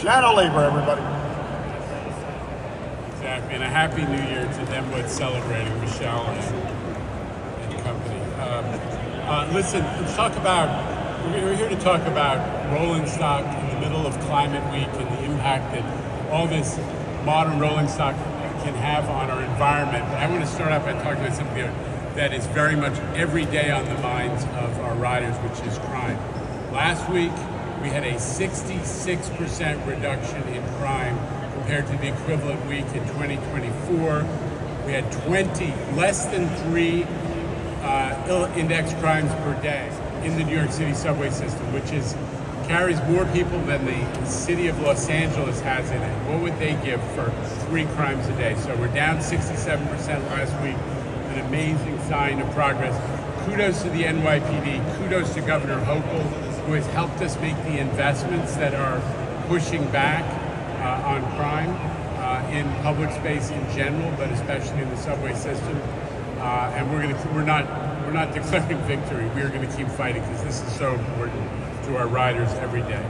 Janno, Lieber, everybody. Exactly, and a happy New Year to them both celebrating, Michelle and company. Listen, let's talk about, we're here to talk about rolling stock in the middle of Climate Week and the impact that all this modern rolling stock can have on our environment. But I want to start out by talking about something that is very much every day on the minds of our riders, which is crime. Last week, we had a 66% reduction in crime compared to the equivalent week in 2024. We had less than 3 ill-index crimes per day in the New York City subway system, which carries more people than the city of Los Angeles has in it. What would they give for 3 crimes a day? So we're down 67% last week, an amazing sign of progress. Kudos to the NYPD, kudos to Governor Hochul, who has helped us make the investments that are pushing back on crime in public space in general, but especially in the subway system. And we're not declaring victory. We are going to keep fighting because this is so important to our riders every day.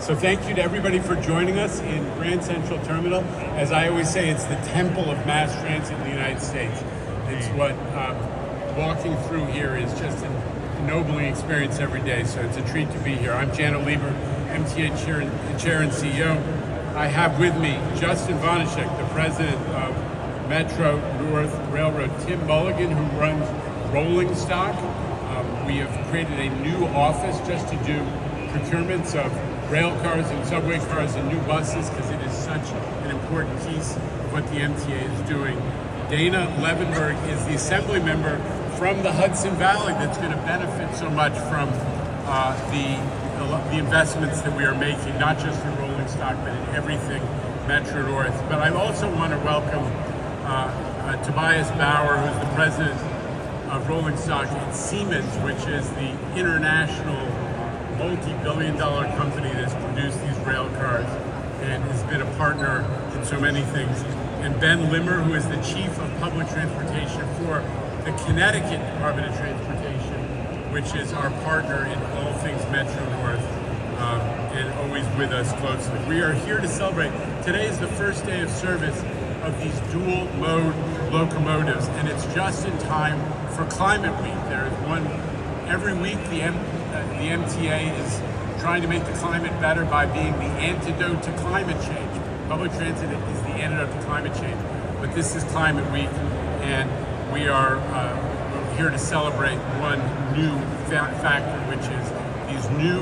So thank you to everybody for joining us in Grand Central Terminal. As I always say, it's the temple of mass transit in the United States. It's what walking through here is just an ennobling experience every day. So it's a treat to be here. I'm Janno Lieber, MTA Chair and CEO. I have with me Justin Vonashek, the president of Metro North Railroad, Tim Mulligan, who runs rolling stock. We have created a new office just to do procurements of rail cars and subway cars and new buses because it is such an important piece of what the MTA is doing. Dana Levenberg is the assembly member from the Hudson Valley that's going to benefit so much from the investments that we are making, not just in rolling stock, but in everything Metro North. But I also want to welcome Tobias Bauer, who's the president of rolling stock at Siemens, which is the international multi-billion-dollar company that's produced these rail cars and has been a partner in so many things. And Ben Limmer, who is the chief of public transportation for the Connecticut Department of Transportation, which is our partner in all things Metro North, and always with us closely. We are here to celebrate. Today is the first day of service of these dual mode locomotives, and it's just in time for Climate Week. There is one every week. The MTA is trying to make the climate better by being the antidote to climate change. Public transit is the antidote to climate change, but this is Climate Week, and we are here to celebrate one new factor, which is these new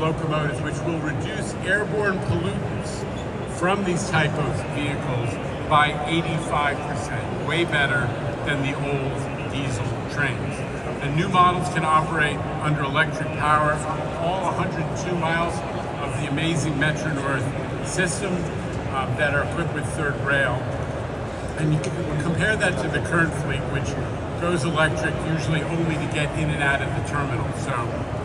locomotives, which will reduce airborne pollutants from these type of vehicles by 85%, way better than the old diesel trains. And new models can operate under electric power all 102 miles of the amazing Metro North system that are equipped with third rail. And you can compare that to the current fleet, which goes electric usually only to get in and out of the terminal. So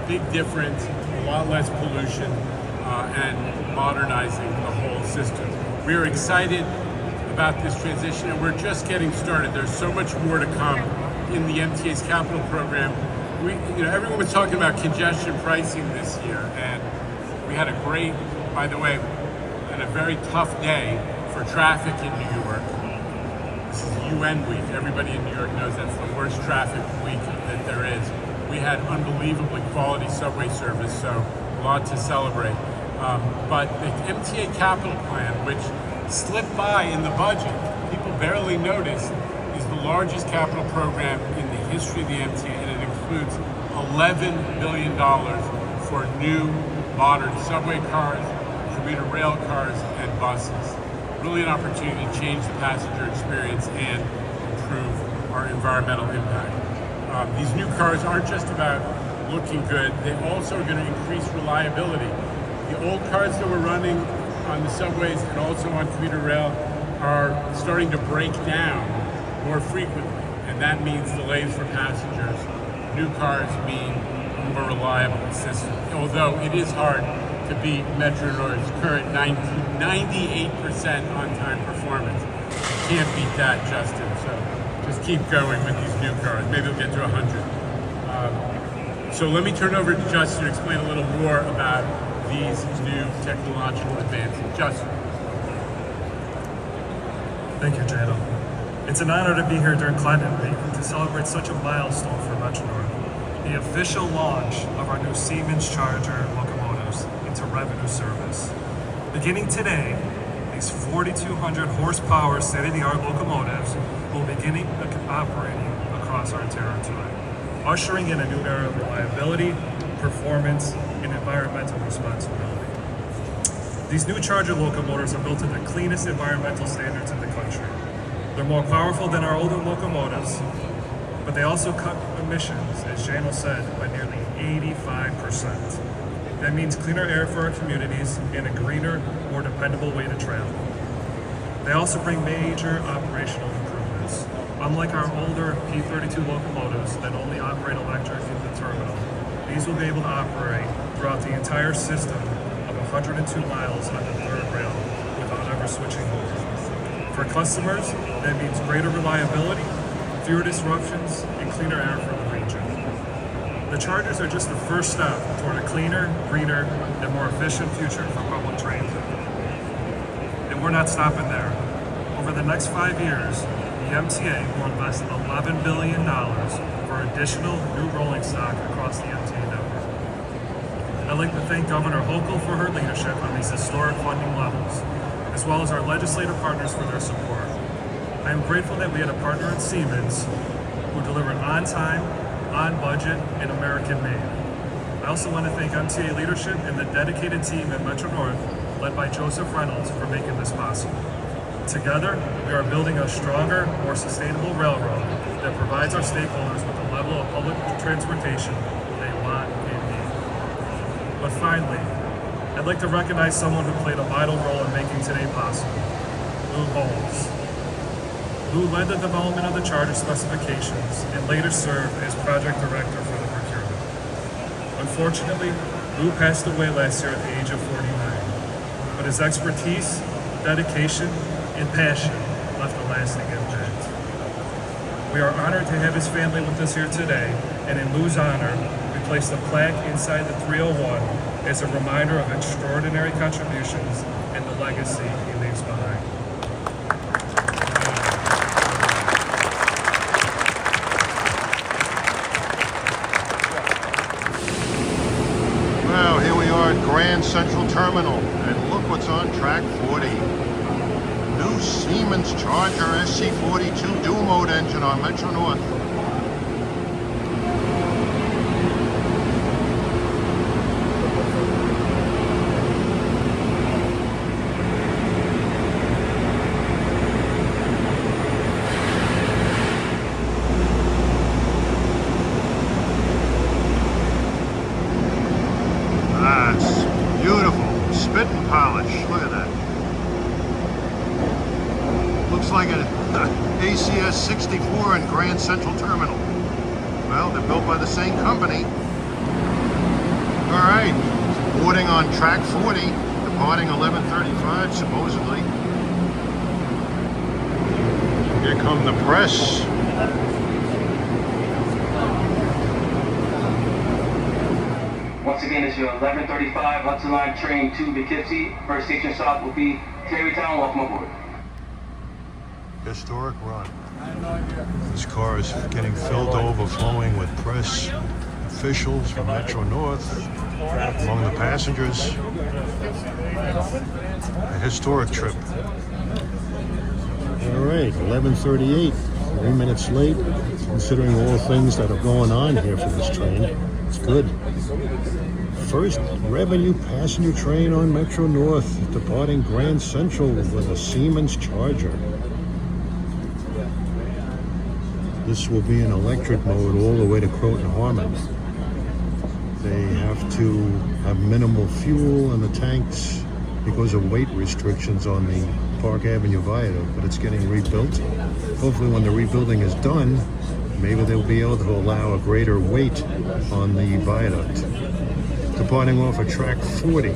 big difference, a lot less pollution, and modernizing the whole system. We are excited about this transition, and we're just getting started. There's so much more to come in the MTA's capital program. Everyone was talking about congestion pricing this year, and we had a great, by the way, and a very tough day for traffic in New York. This is UN week. Everybody in New York knows that's the worst traffic week that there is. We had unbelievably quality subway service, so a lot to celebrate. But the MTA capital plan, which slipped by in the budget, people barely noticed, is the largest capital program in the history of the MTA, and it includes $11 billion for new modern subway cars, commuter rail cars, and buses. Really an opportunity to change the passenger experience and improve our environmental impact. These new cars aren't just about looking good, they also are going to increase reliability. The old cars that were running on the subways and also on commuter rail are starting to break down more frequently, and that means delays for passengers. New cars mean a more reliable system, although it is hard to beat Metro North's current 98% on-time performance. You can't beat that, Justin, so just keep going with these new cars. Maybe we'll get to 100. So let me turn over to Justin to explain a little more about these new technological advances? Justin. Thank you, Janno. It's an honor to be here during Climate Week to celebrate such a milestone for Metro North, the official launch of our new Siemens Charger locomotives into revenue service. Beginning today, these 4,200 horsepower state-of-the-art locomotives will begin operating across our territory, ushering in a new era of reliability, performance, and environmental responsibility. These new Charger locomotives are built to the cleanest environmental standards in the country. They're more powerful than our older locomotives, but they also cut emissions, as Janno said, by nearly 85%. That means cleaner air for our communities and a greener, more dependable way to travel. They also bring major operational improvements. Unlike our older P-32 locomotives that only operate electric in the terminal, these will be able to operate throughout the entire system of 102 miles on the third rail without ever switching over. For customers, that means greater reliability, fewer disruptions, and cleaner air for the region. The Chargers are just the first step toward a cleaner, greener, and more efficient future for public transit. And we're not stopping there. Over the next 5 years, the MTA will invest $11 billion for additional new rolling stock across the MTA network. I'd like to thank Governor Hochul for her leadership on these historic funding levels, as well as our legislative partners for their support. I am grateful that we had a partner in Siemens who delivered on time, on budget, and American-made. I also want to thank MTA leadership and the dedicated team at Metro North, led by Joseph Reynolds, for making this possible. Together, we are building a stronger, more sustainable railroad that provides our stakeholders with the level of public transportation they want and need. But finally, I'd like to recognize someone who played a vital role in making today possible, Lou Holmes. Lou led the development of the Charger specifications and later served as project director for the procurement. Unfortunately, Lou passed away last year at the age of 49, but his expertise, dedication, and passion left a lasting impact. We are honored to have his family with us here today, and in Lou's honor, we placed a plaque inside the 301 as a reminder of extraordinary contributions and the legacy he leaves behind. Well, here we are at Grand Central Terminal, and look what's on track 40. New Siemens Charger SC42 dual-mode engine on Metro North. That's beautiful. Spit and polish. Look at that. Looks like an ACS-64 in Grand Central Terminal. Well, they're built by the same company. All right. Boarding on track 40. Departing 11:35, supposedly. Here come the press. Once again, it's your 11:35 Hudson Line train to Poughkeepsie. First station stop will be Terrytown. Welcome aboard. Historic run. This car is getting filled overflowing with press, officials from Metro North, among the passengers. A historic trip. All right, 11:38, 3 minutes late, considering all things that are going on here for this train. It's good. First revenue passenger train on Metro North, departing Grand Central with a Siemens Charger. This will be in electric mode all the way to Croton Harmon. They have to have minimal fuel in the tanks because of weight restrictions on the Park Avenue viaduct, but it's getting rebuilt. Hopefully when the rebuilding is done, maybe they'll be able to allow a greater weight on the viaduct. Departing off of track 40.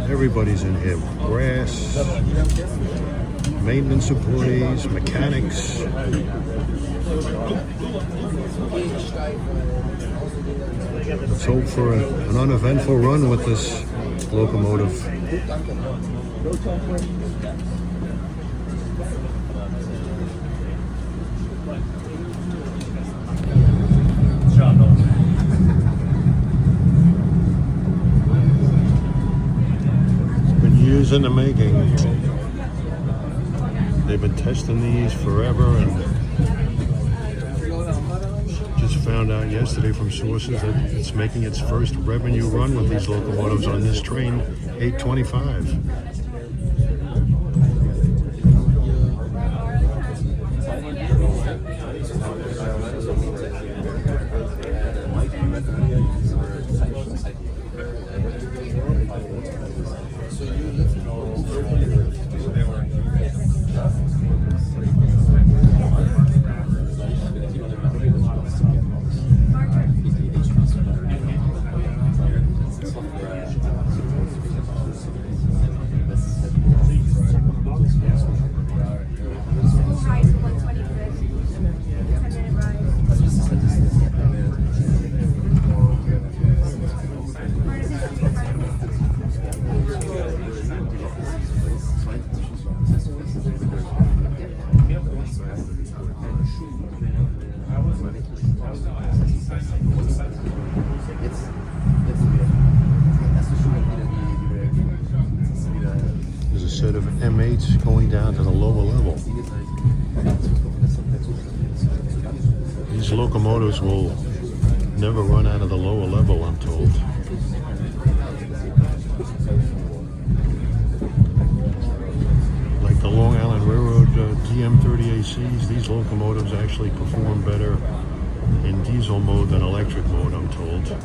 Everybody's in here with grass. maintenance employees, mechanics. Let's hope for an uneventful run with this locomotive. It's been years in the making. They've been testing these forever, and just found out yesterday from sources that it's making its first revenue run with these locomotives on this train 825. There's a set of M8s going down to the lower level. These locomotives will never run out of the lower level, I'm told. Like the Long Island Railroad DM30ACs, these locomotives actually perform better in diesel mode than electric mode, I'm told.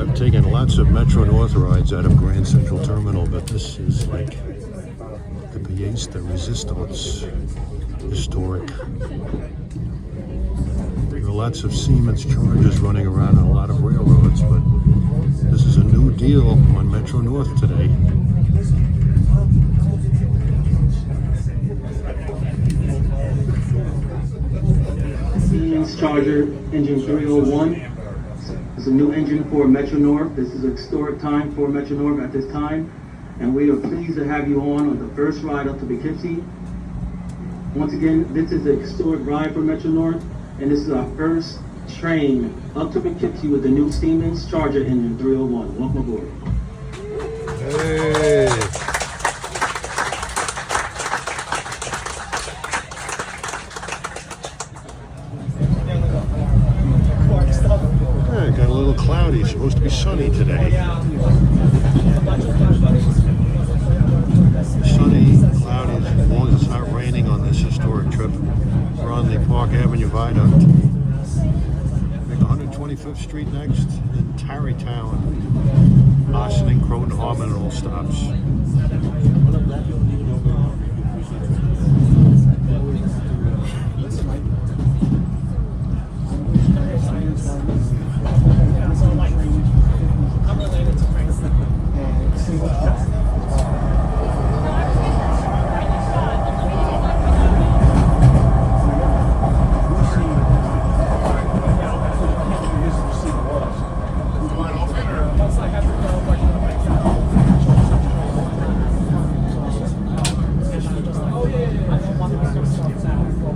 I've taken lots of Metro North rides out of Grand Central Terminal, but this is like the pièce de résistance, historic. There are lots of Siemens Chargers running around on a lot of railroads, but this is a new deal on Metro North today. Siemens Charger engine 301. It's a new engine for Metro North. This is a historic time for Metro North at this time, and we are pleased to have you on the first ride up to Poughkeepsie. Once again, this is a historic ride for Metro North, and this is our first train up to Poughkeepsie with the new Siemens Charger engine 301. Welcome aboard. Hey! Yeah, got a little cloudy. It's supposed to be sunny today. Sunny, cloudy, as long as it's not raining on this historic trip. We're on the Park Avenue Viaduct. Make 125th Street next, then Tarrytown, Hudson and Croton, Harmon, and all stops.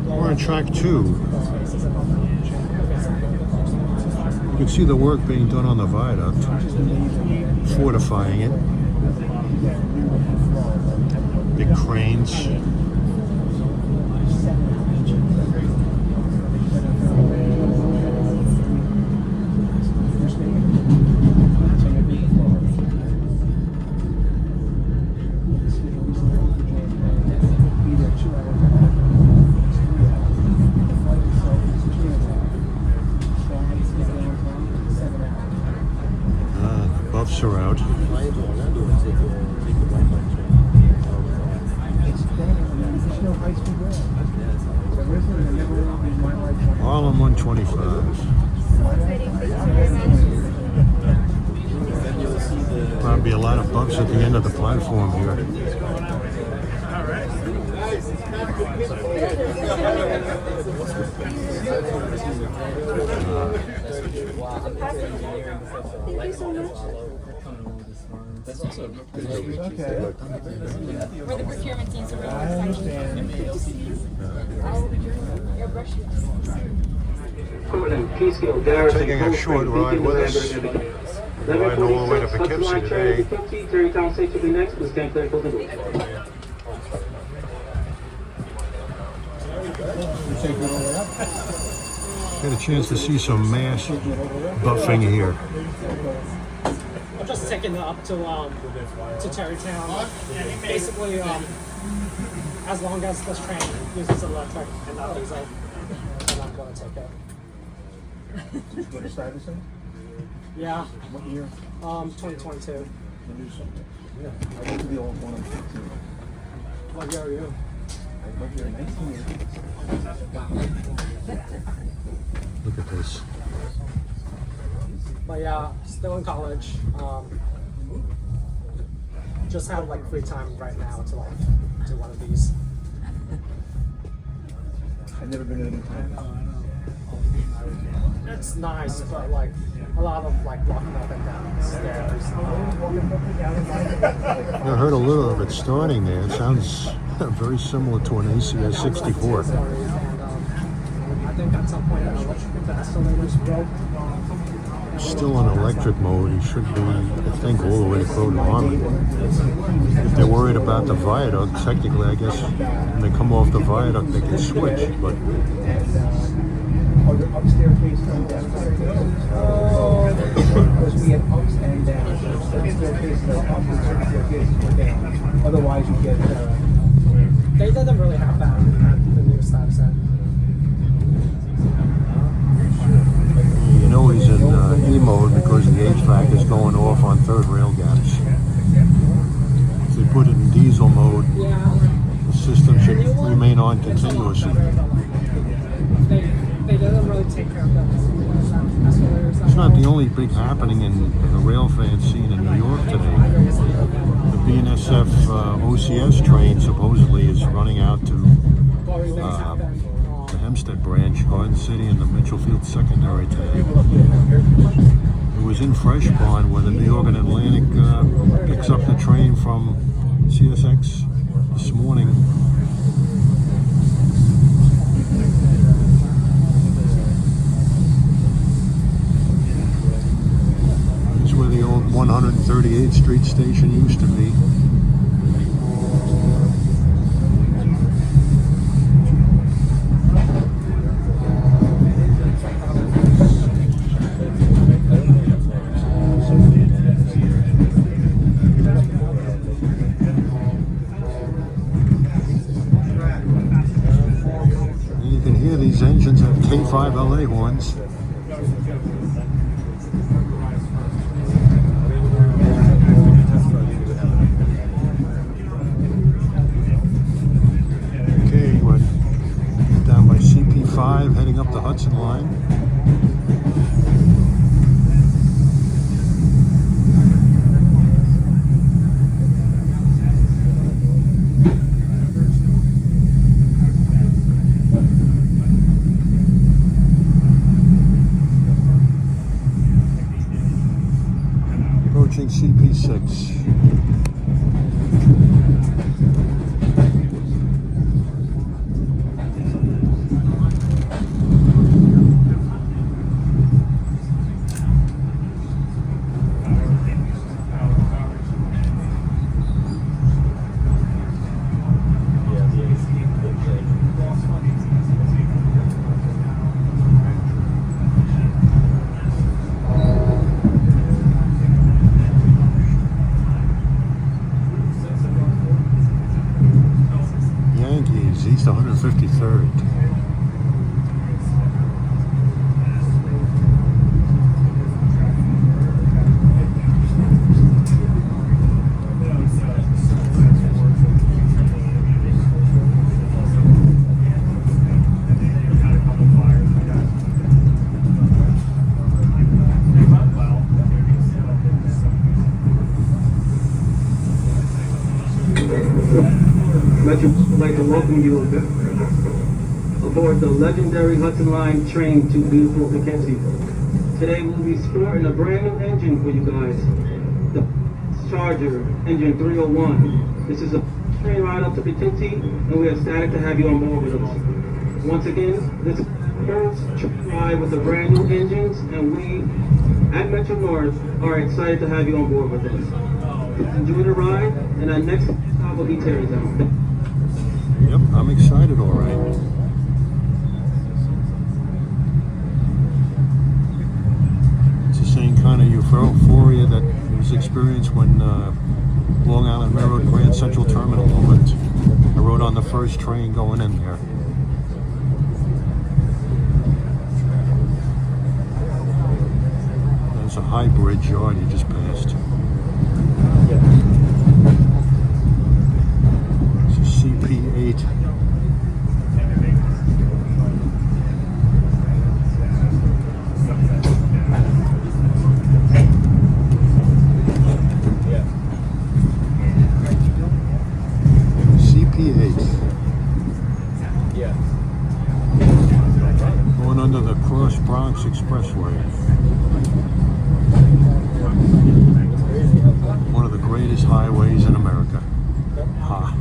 We're on track 2. You can see the work being done on the viaduct, fortifying it. Big cranes. end of the platform here. Thank you so much. We're the procurement team, so we're really excited. Good to see you. Airbrush you. Portland, Peekskill, Garrison, Taking a short ride with us. Riding all the way to Poughkeepsie today. Tarrytown State will be next. Please stand clear for the door. Get a chance to see some mass buffing here. I'm just taking it up to Tarrytown. Basically, as long as this train uses electric and not diesel, then I'm going to take it. Did you go to Stuyvesant? Yeah. What year? 2022. Yeah, I went to the old one. What year are you? I went here in 1980. Look at this. But yeah, still in college. Just have like free time right now to like do one of these. I've never been to the new town. It's nice, but like a lot of like walking up and down stairs. I heard a little of it starting there. It sounds very similar to an ACS-64. I think at some point the escalators broke. Still in electric mode. He should be, I think, all the way to Croton Harmon. If they're worried about the viaduct, technically, I guess when they come off the viaduct, they can switch. But Oh, the upstairs basement, downstairs basement. Because we had ups and downs. So upstairs basement, up and downstairs basement were down. Otherwise, you get. They didn't really have that at the new Stuyvesant. you know he's in E mode because the HVAC is going off on third rail gaps. If they put it in diesel mode, the system should remain on continuously. They didn't really take care of the escalators. It's not the only big happening in the rail fan scene in New York today. The BNSF OCS train supposedly is running out to the Hempstead branch, Garden City, and the Mitchellfield Secondary today. It was in Fresh Pond where the New York and Atlantic picks up the train from CSX this morning. It's where the old 138th Street station used to be. These engines have K5 LA horns. Okay, we're down by CP5 heading up the Hudson line. Approaching CP6. East 153rd. Metro would like to welcome you aboard the legendary Hudson Line train to beautiful Poughkeepsie. Today we'll be sporting a brand new engine for you guys, the Charger Engine 301. This is a train ride up to Poughkeepsie, and we are ecstatic to have you on board with us. Once again, this is the first train ride with the brand new engines, and we at Metro North are excited to have you on board with us. Enjoy the ride, and our next stop will be Tarrytown. Yep, I'm excited, all right. It's the same kind of euphoria that was experienced when Long Island Railroad Grand Central Terminal opened. I rode on the first train going in there. There's a high bridge yard you just passed. It's a CP8. Going under the Cross Bronx Expressway. One of the greatest highways in America. Ha.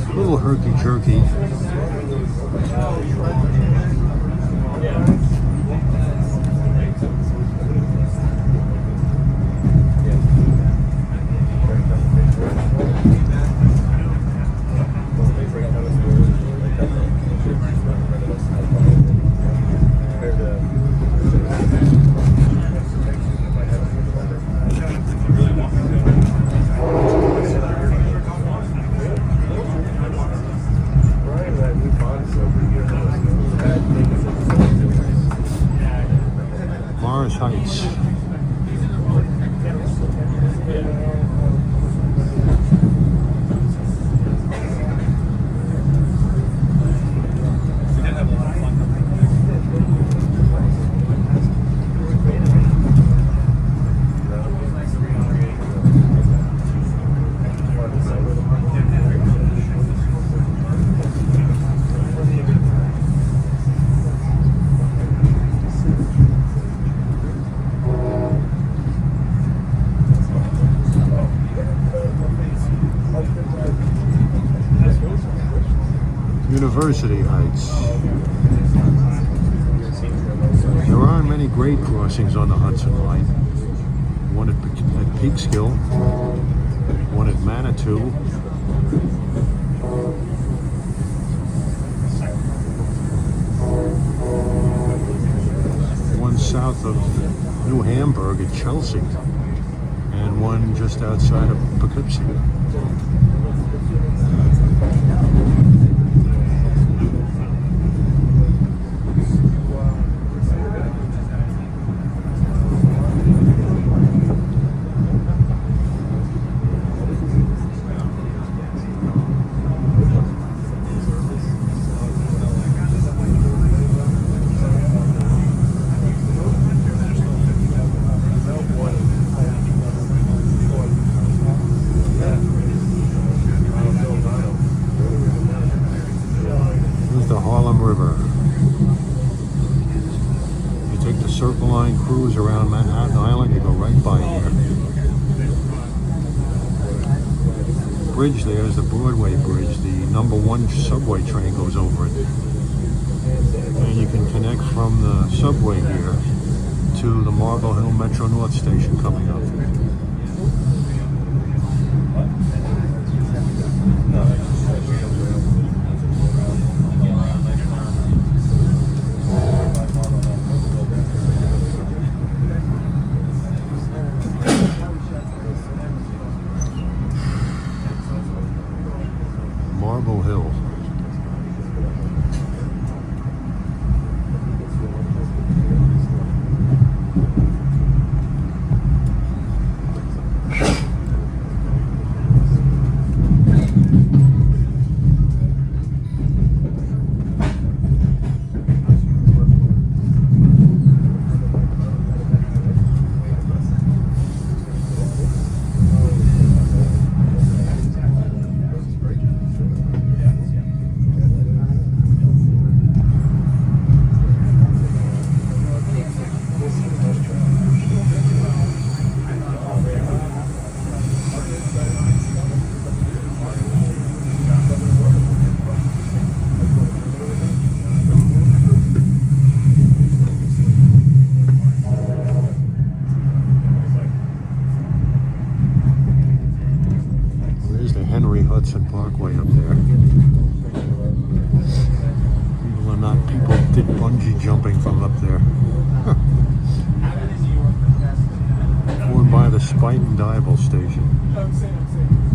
A little herky-jerky. Heights. University Heights. There aren't many grade crossings on the Hudson Line. One at Peekskill, one at Manitou, one south of New Hamburg at Chelsea, and one just outside of Poughkeepsie. Circle Line cruise around Manhattan Island, you go right by here. Bridge there is the Broadway Bridge. The #1 subway train goes over it. And you can connect from the subway here to the Marble Hill Metro North station coming up. Marble Hill. not people did bungee jumping from up there. Going by the Spite and Diable station.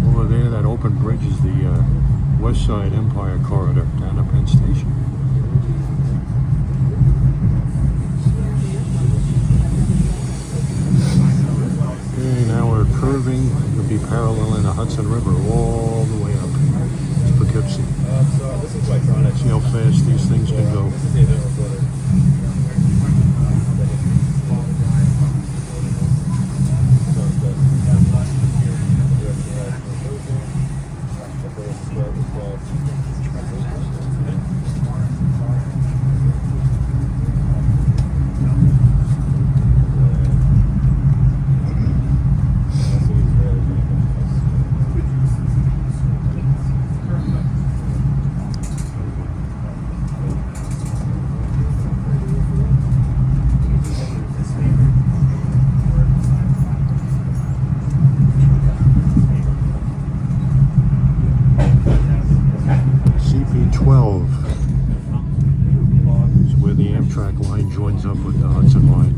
Over there, that open bridge is the West Side Empire Corridor down to Penn Station. Okay, now we're curving. We'll be paralleling the Hudson River all the way up to Poughkeepsie. See how fast these things can go. Is where the Amtrak line joins up with the Hudson line.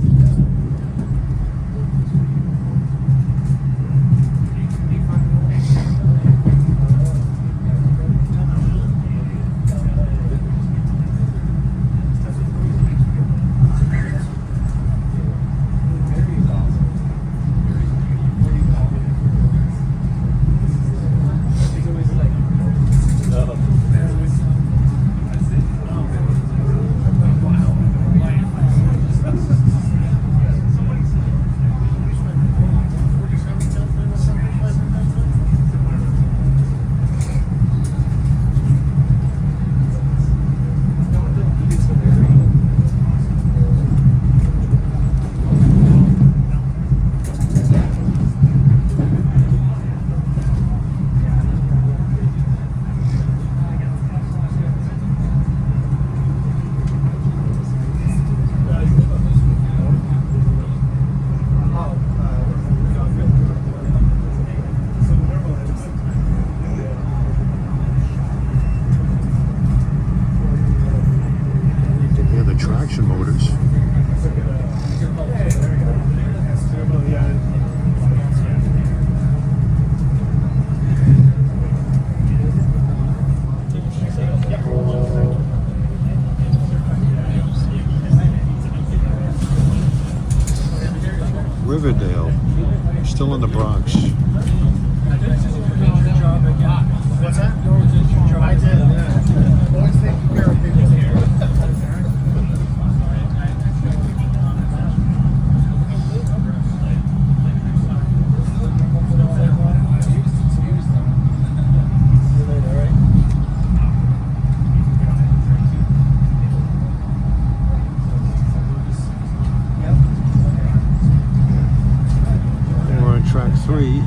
Motors. Riverdale, still in the Bronx. What's that? I did, yeah. Always taking care of people here. We're on track 3.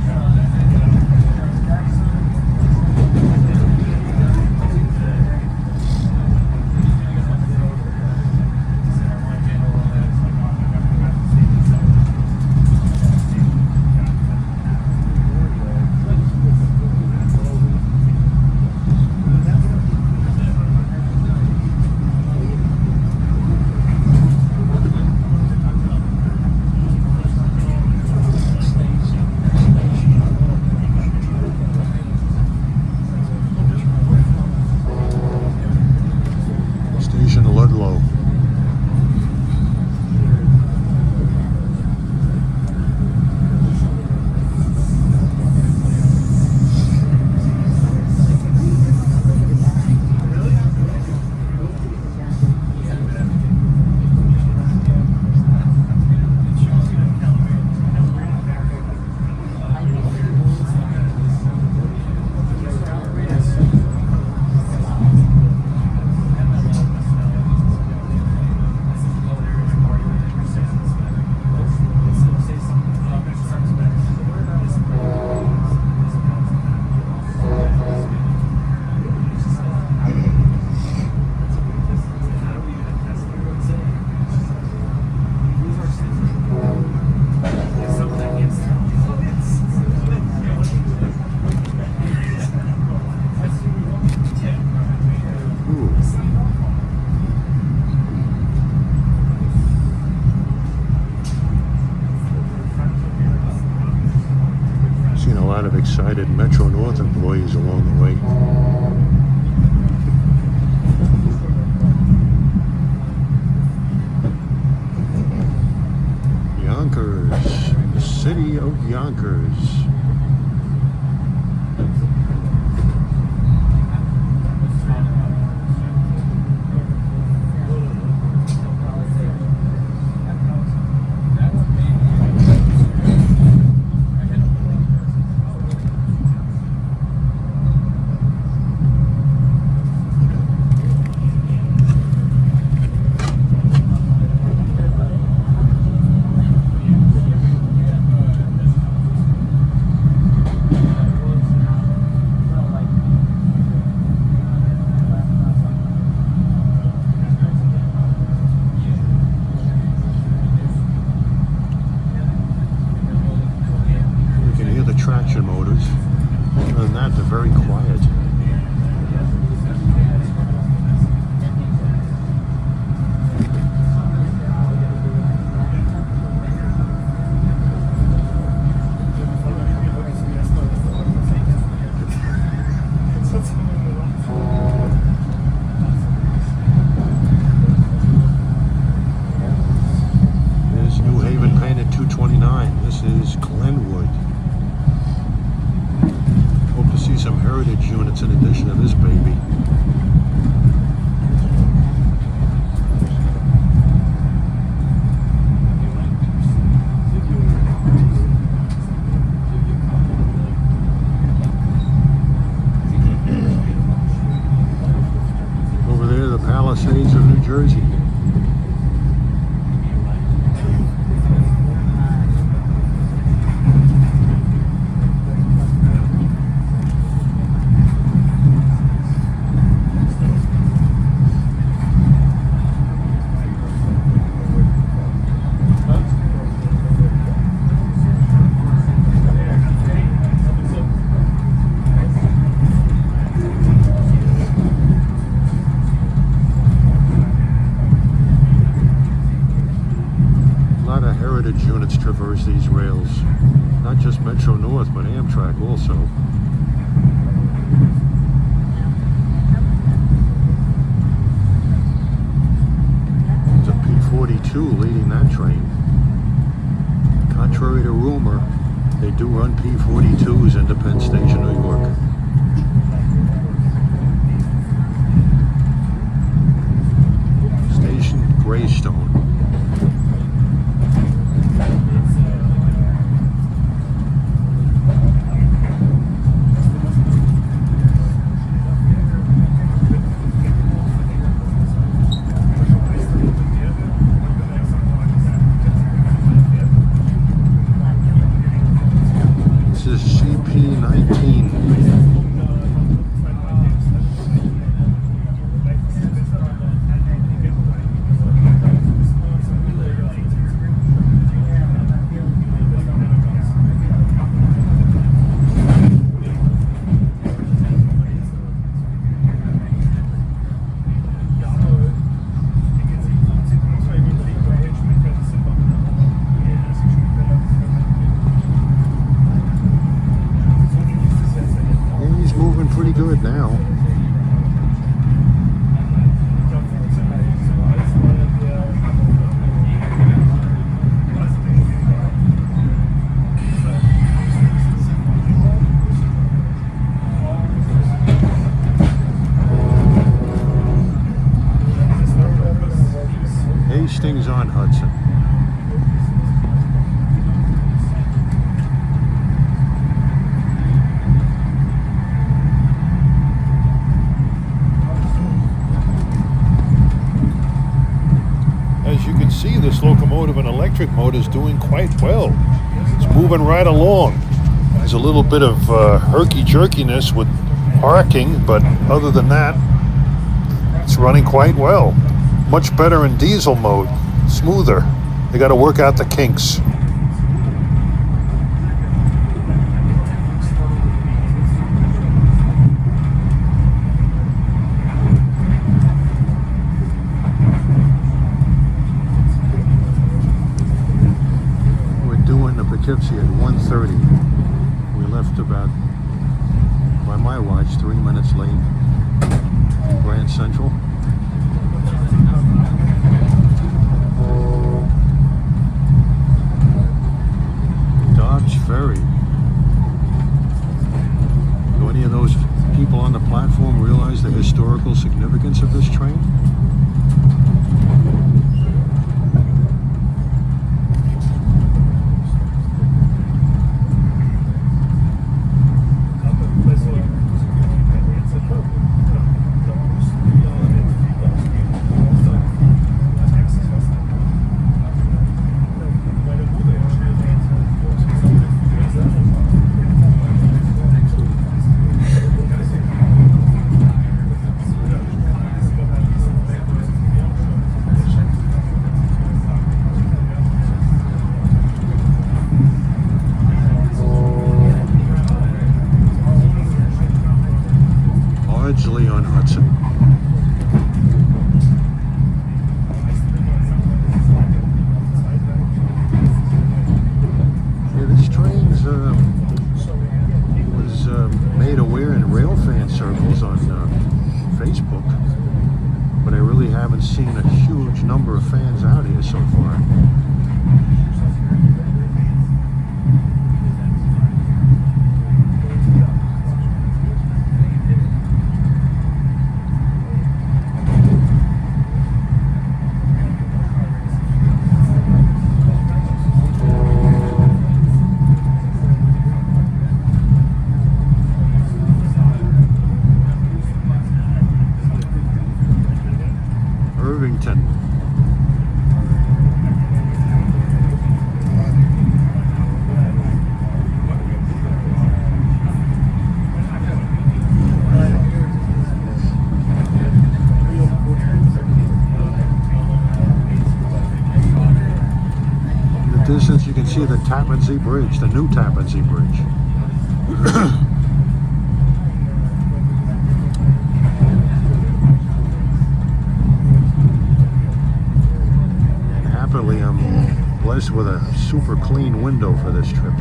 North employees along the way. Yonkers, the city of Yonkers. Traction motors. Other than that, they're very quiet. There's New Haven painted 229. This is Glenwood. To see some heritage units in addition to this baby. Over there, the Palisades of New Jersey. Units traverse these rails, not just Metro North, but Amtrak also. It's a P-42 leading that train. Contrary to rumor, they do run P-42s into Penn Station, New York. Station Greystone. Good now. Hastings on Hudson. As you can see, this locomotive and electric motor is doing quite well. It's moving right along. There's a little bit of herky-jerkiness with parking, but other than that, it's running quite well. Much better in diesel mode, smoother. They got to work out the kinks. We're doing the Poughkeepsie at 1:30. We left about by my watch, 3 minutes late. Grand Central. Dobbs Ferry. Do any of those people on the platform realize the historical significance of this train? On Hudson. Yeah, this train was made aware in rail fan circles on Facebook, but I really haven't seen a huge number of fans out here so far. Distance, you can see the Tappan Zee Bridge, the new Tappan Zee Bridge. And happily, I'm blessed with a super clean window for this trip.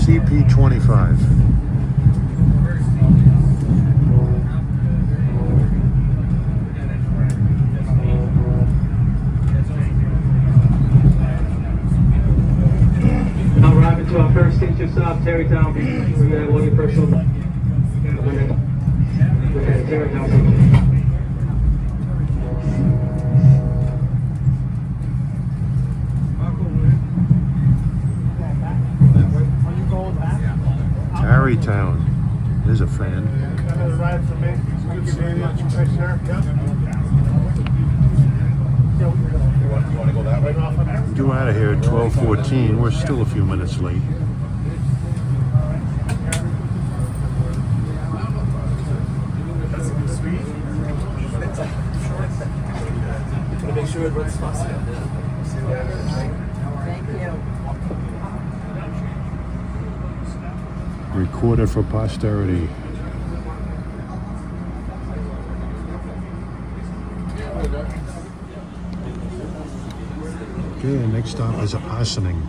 CP25. Now arriving to our first station stop, Tarrytown. We have all your personal. Okay, Tarrytown station. Tarrytown. There's a fan. Due out of here at 12:14. We're still a few minutes late. Make sure it runs fast. Thank you. Recorded for posterity. Okay, next stop is Ossining.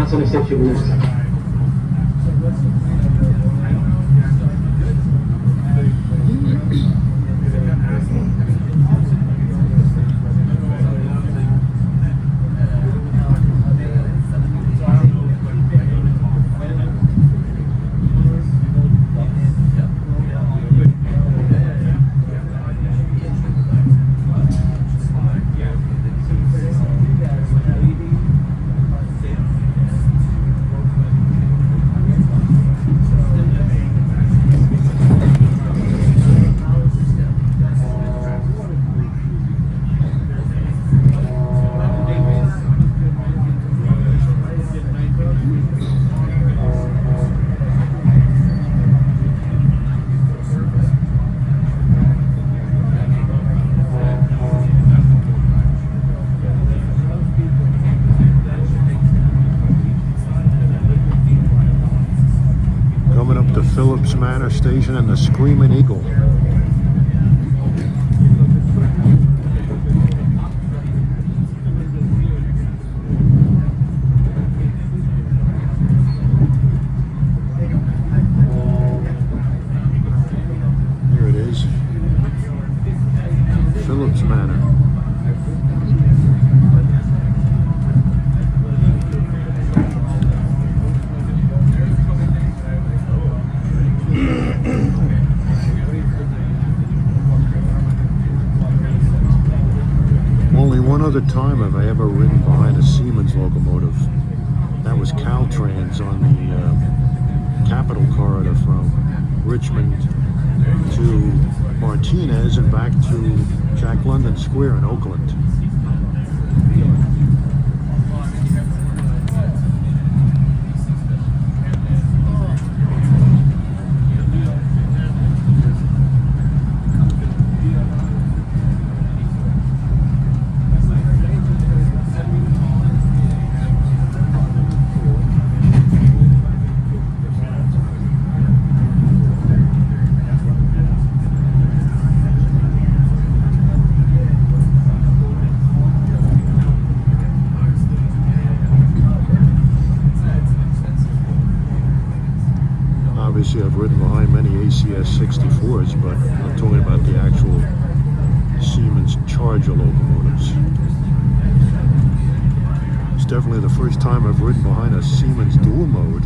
Hudson exception next. Manor Station and the Screaming Eagle. Here it is. Phillips Manor. Only one other time have I ever ridden behind a Siemens locomotive. That was Caltrans on the Capital Corridor from Richmond to Martinez and back to Jack London Square in Oakland. Obviously, I've ridden behind many ACS-64s, but I'm talking about the actual Siemens Charger locomotives. It's definitely the first time I've ridden behind a Siemens dual mode.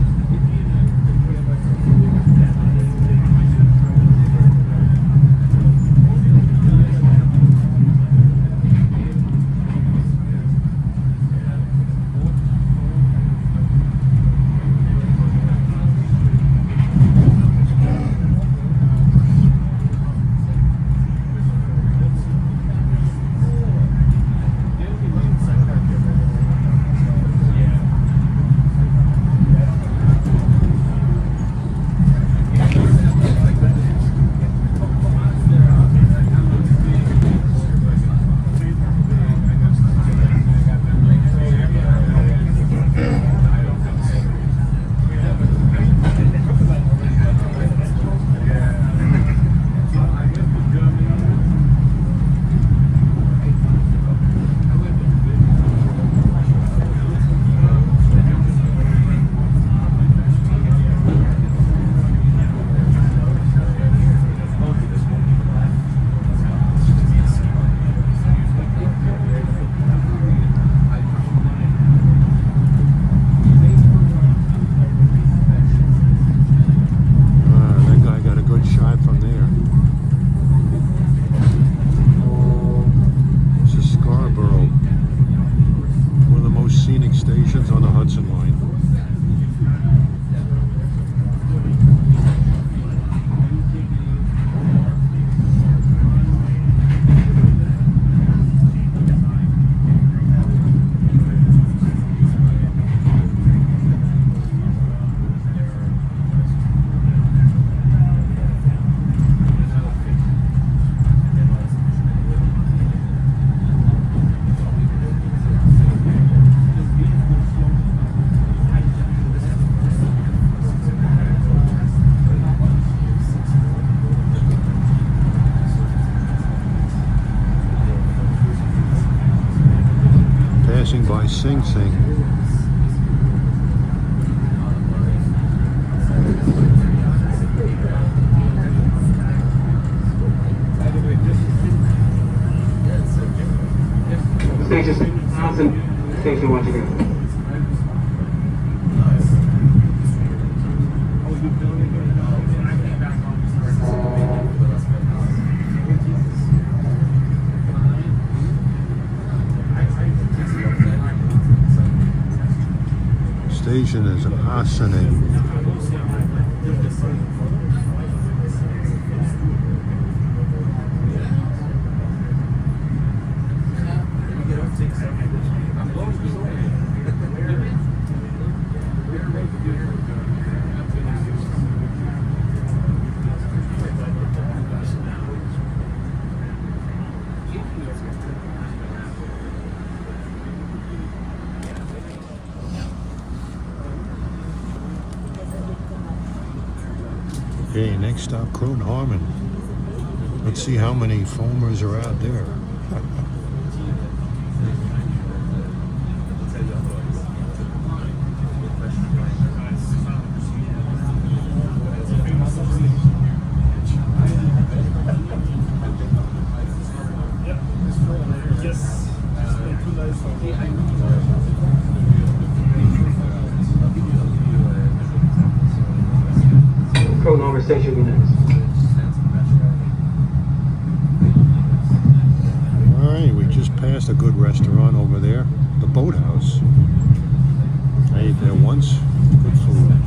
Scenic stations on the Hudson line. Passing by Sing Sing. Station Hudson, station once again. Station is Hudson. Okay, next stop, Croton Harmon. Let's see how many foamers are out there. Croton Harmon station will be next. Alright, we just passed a good restaurant over there, the Boathouse. I ate there once, good food.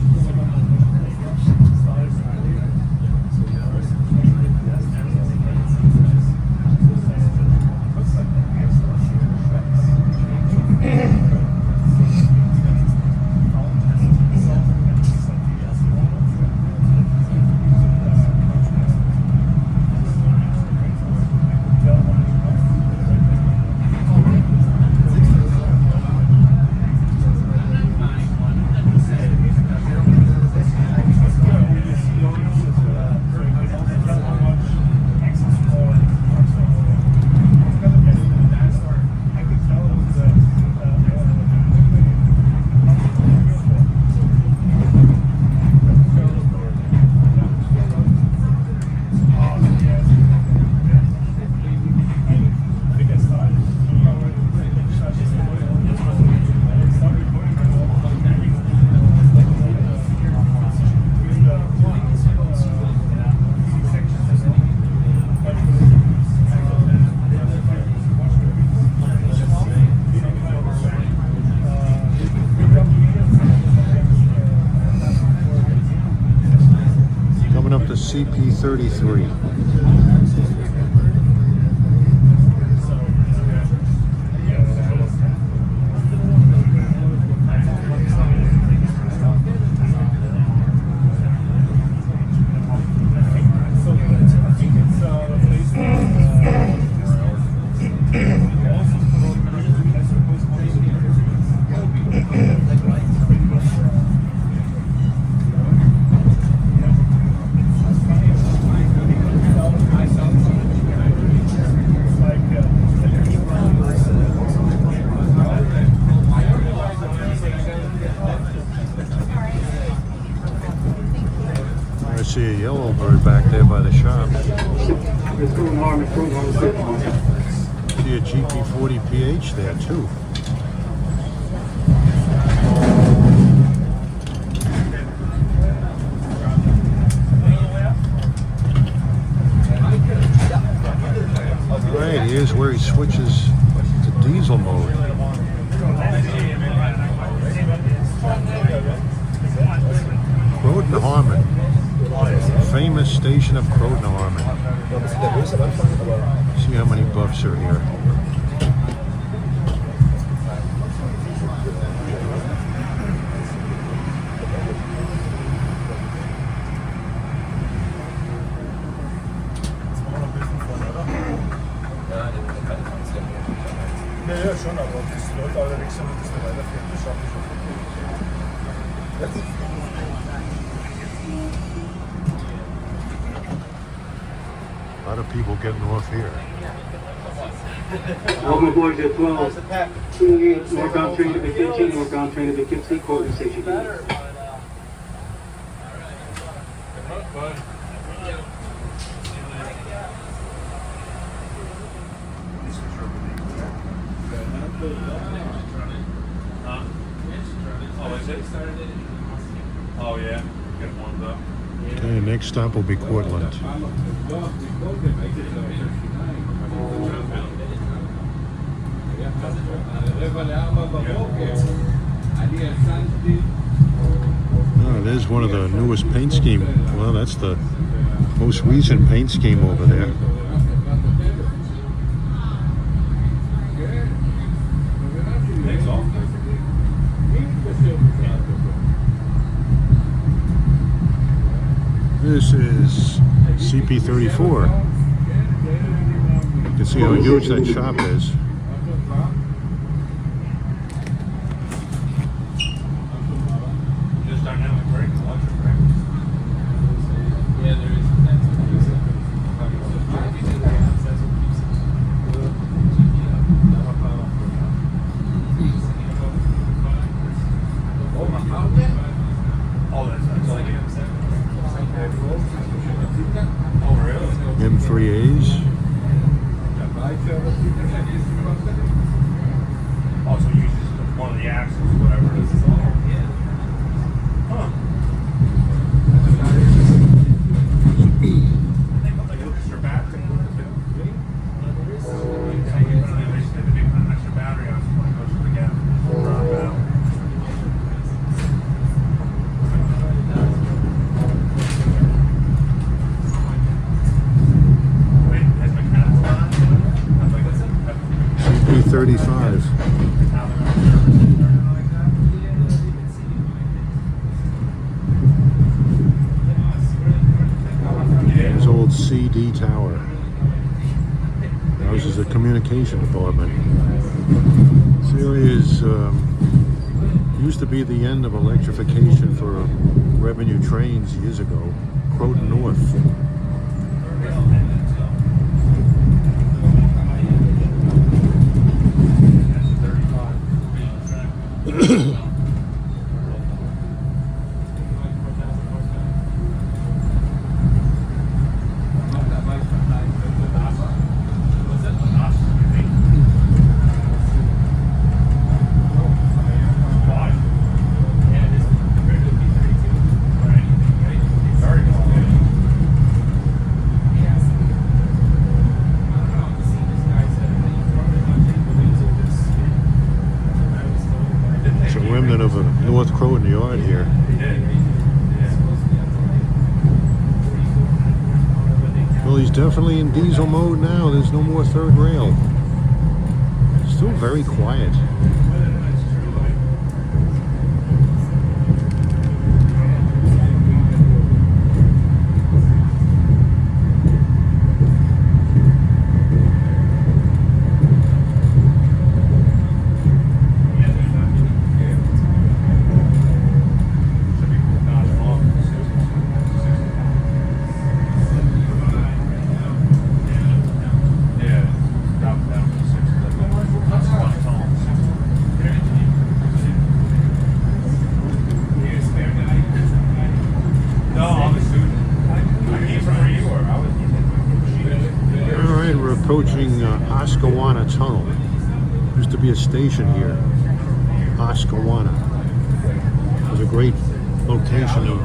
CP33. I see a yellow bird back there by the shop. See a GP40PH there too. Alright, here's where he switches to diesel mode. Croton Harmon. Famous station of Croton Harmon. See how many buffs are here. Ja, schon, aber das läuft allerdings so, dass wir weiterführen. Das schaffe ich schon. A lot of people getting off here. Welcome aboard Jet 12. 28 northbound train to Poughkeepsie, northbound train to Poughkeepsie, Croton Station. Oh, is it? Oh, yeah. Get warmed up. Okay, next stop will be Cortland. Oh, there's one of the newest paint scheme. Well, that's the most recent paint scheme over there. This is CP34. You can see how huge that shop is. Just dynamic braking, electric braking. Yeah, there is. Oh, that's all. Oh, really? M3As. Oh, so you use one of the axles, whatever it is. Huh. Like an extra battery. They put an extra battery on when it goes to the gap. CP35. His old CD tower. Houses the communication department. This area is used to be the end of electrification for revenue trains years ago. Croton North. Of a North Croton yard here. Well, he's definitely in diesel mode now. There's no more third rail. Still very quiet. Approaching Oscawana Tunnel. Used to be a station here. Oscawana. It was a great location to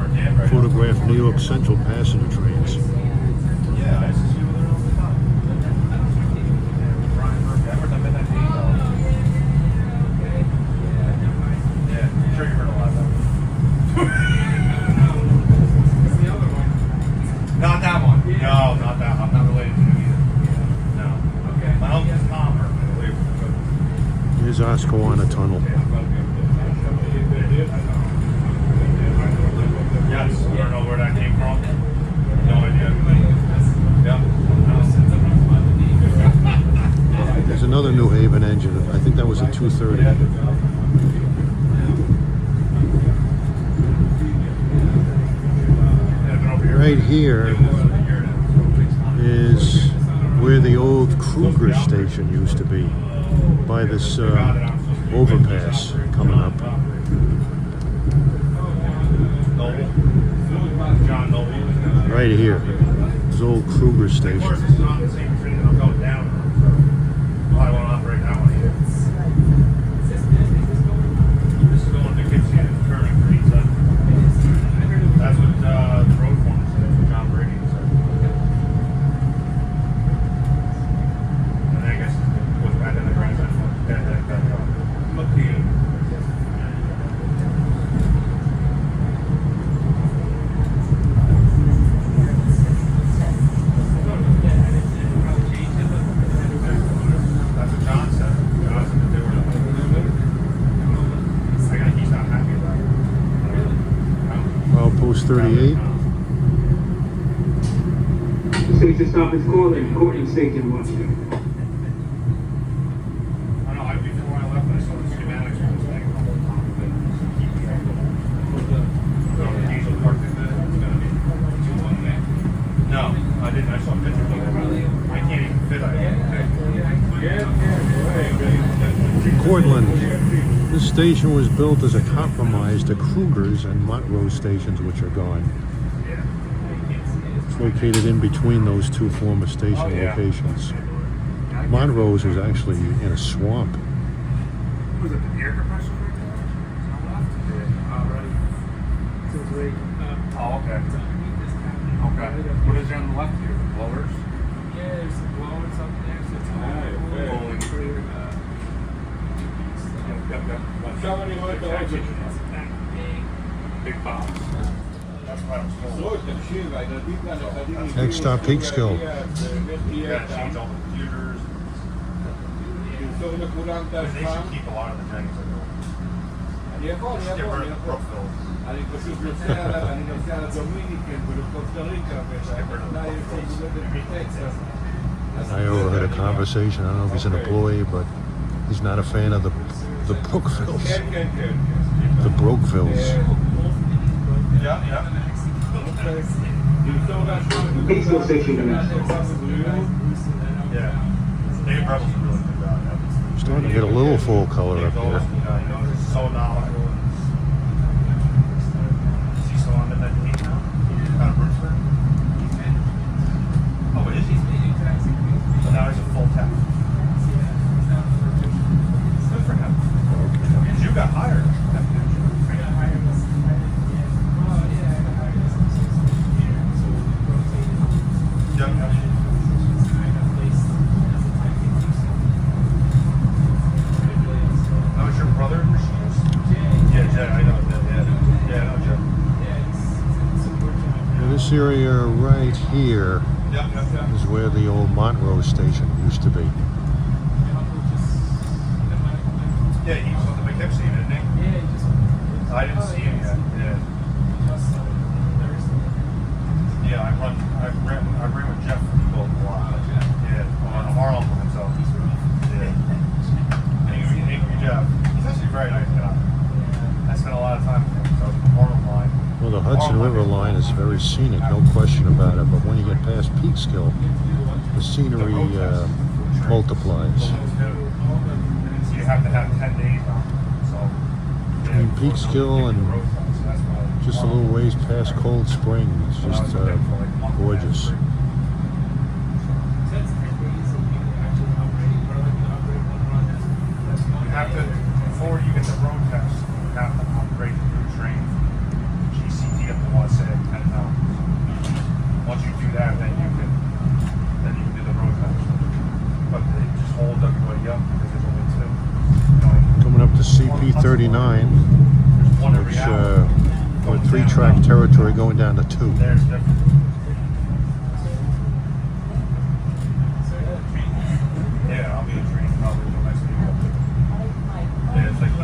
photograph New York Central passenger trains. Not that one. No, not that one. I'm not related to him either. No. Okay. My uncle's Palmer. Here's Oscawana Tunnel. Yes. You don't know where that came from? No idea. Yeah. There's another New Haven engine. I think that was a 230. Right here is where the old Kruger station used to be, by this overpass coming up. Right here, this old Kruger station. 1138. Station stop is calling, Courtney Station, Washington. I know, before I left, I saw the schematics for this thing. Diesel parked in the, it's gonna be 2-1. No, I didn't, I saw pictures of it. I can't even fit, Cortland. This station was built as a compromise to Kruger's and Montrose stations, which are gone. It's located in between those two former station locations. Montrose was actually in a swamp. Was it the air compressor right there? Oh, okay. Okay. What is there on the left here? The blowers? Yeah, there's some blowers up there. So it's Yep. Big box. That's why I was told. Next stop, Peekskill. Yeah, change all the computers. They should keep a lot of the things. Just get rid of the Brookville. I overheard a conversation. I don't know if he's an employee, but he's not a fan of the Brookvilles. The Brookvilles. Yeah. Peekskill Station connected. Yeah. Dave Rebel's a really good guy. Starting to get a little full color up here. He's so knowledgeable. Is he still on the med team now? Out of Brooksburg? Oh, is he? So now he's a full tech. Good for him. Because you got hired. That was your brother in machines? Yeah, Jay, I know that. Yeah, I know Jay. This area right here is where the old Montrose station used to be. Yeah, he was on the Poughkeepsie, didn't he? I didn't see him yet. Yeah, I ran with Jeff from a while. Yeah, on our uncle himself. Yeah. And Jeff, he's actually a very nice guy. I spent a lot of time with him, so it's Harlem line. Well, the Hudson River line is very scenic, no question about it. But when you get past Peekskill, the scenery multiplies. So you have to have 10 days on it. So, Between Peekskill and just a little ways past Cold Spring, it's just gorgeous. You have to, before you get the road test, you have to upgrade the new train from GCT up to Vonashek 10 pounds. Once you do that, then you can do the road test. But they just hold everybody up because there's only two. Coming up to CP39, which with 3-track territory going down to 2. There's different. Yeah, I'll be a train probably till next week. Yeah, it's like 18.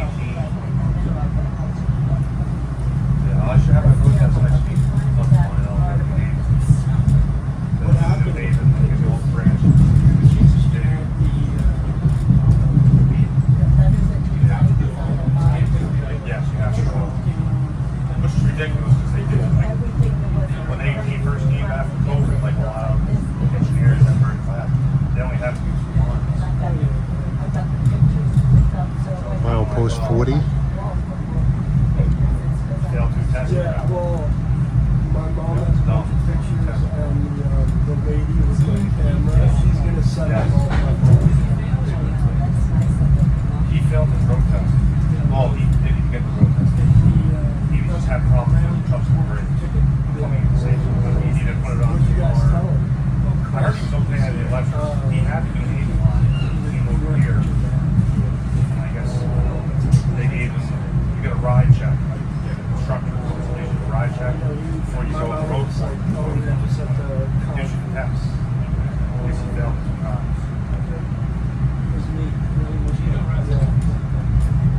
Yeah, I should have my road test next week. What happened? The old branch. Yes, you have to go. Which is ridiculous because they did like when they first came back from COVID, like a lot of engineers that were in class, they only have to do 2 lines. Milepost 40. They'll do tests. Yeah, well, my mom has a bunch of pictures and the lady with the camera, she's going to set up all my He failed his road test. Well, he didn't get the road test. He just had problems with the trucks were coming in safe. He needed to put it on the car. I heard he was okay at the electric. He had to do an 80 line. He moved here. And I guess they gave him, you get a ride check. Like, the instructor will give you a ride check before you go to the road site. Condition test. At least he failed 2 times.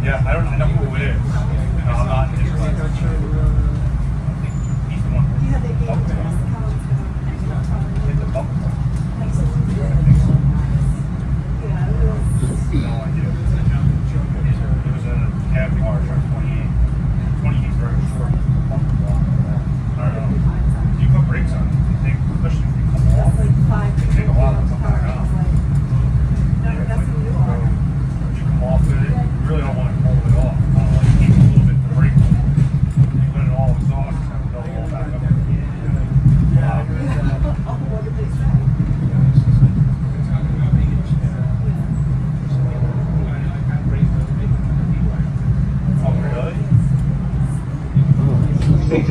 Yeah, I don't know who it is. No, I'm not interested. He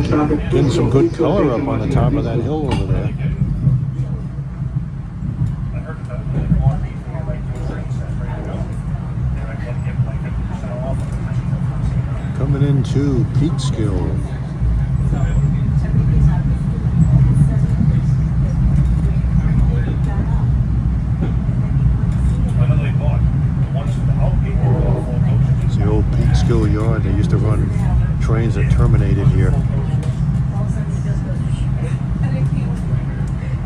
Getting some good color up on the top of that hill over there. I heard that they want me to like do a train set ready to go. And I can't get like 50% off of the Coming into Peekskill. I know they bought the ones from the Outgate. They were all full coaches. It's the old Peekskill yard. They used to run trains that terminated here.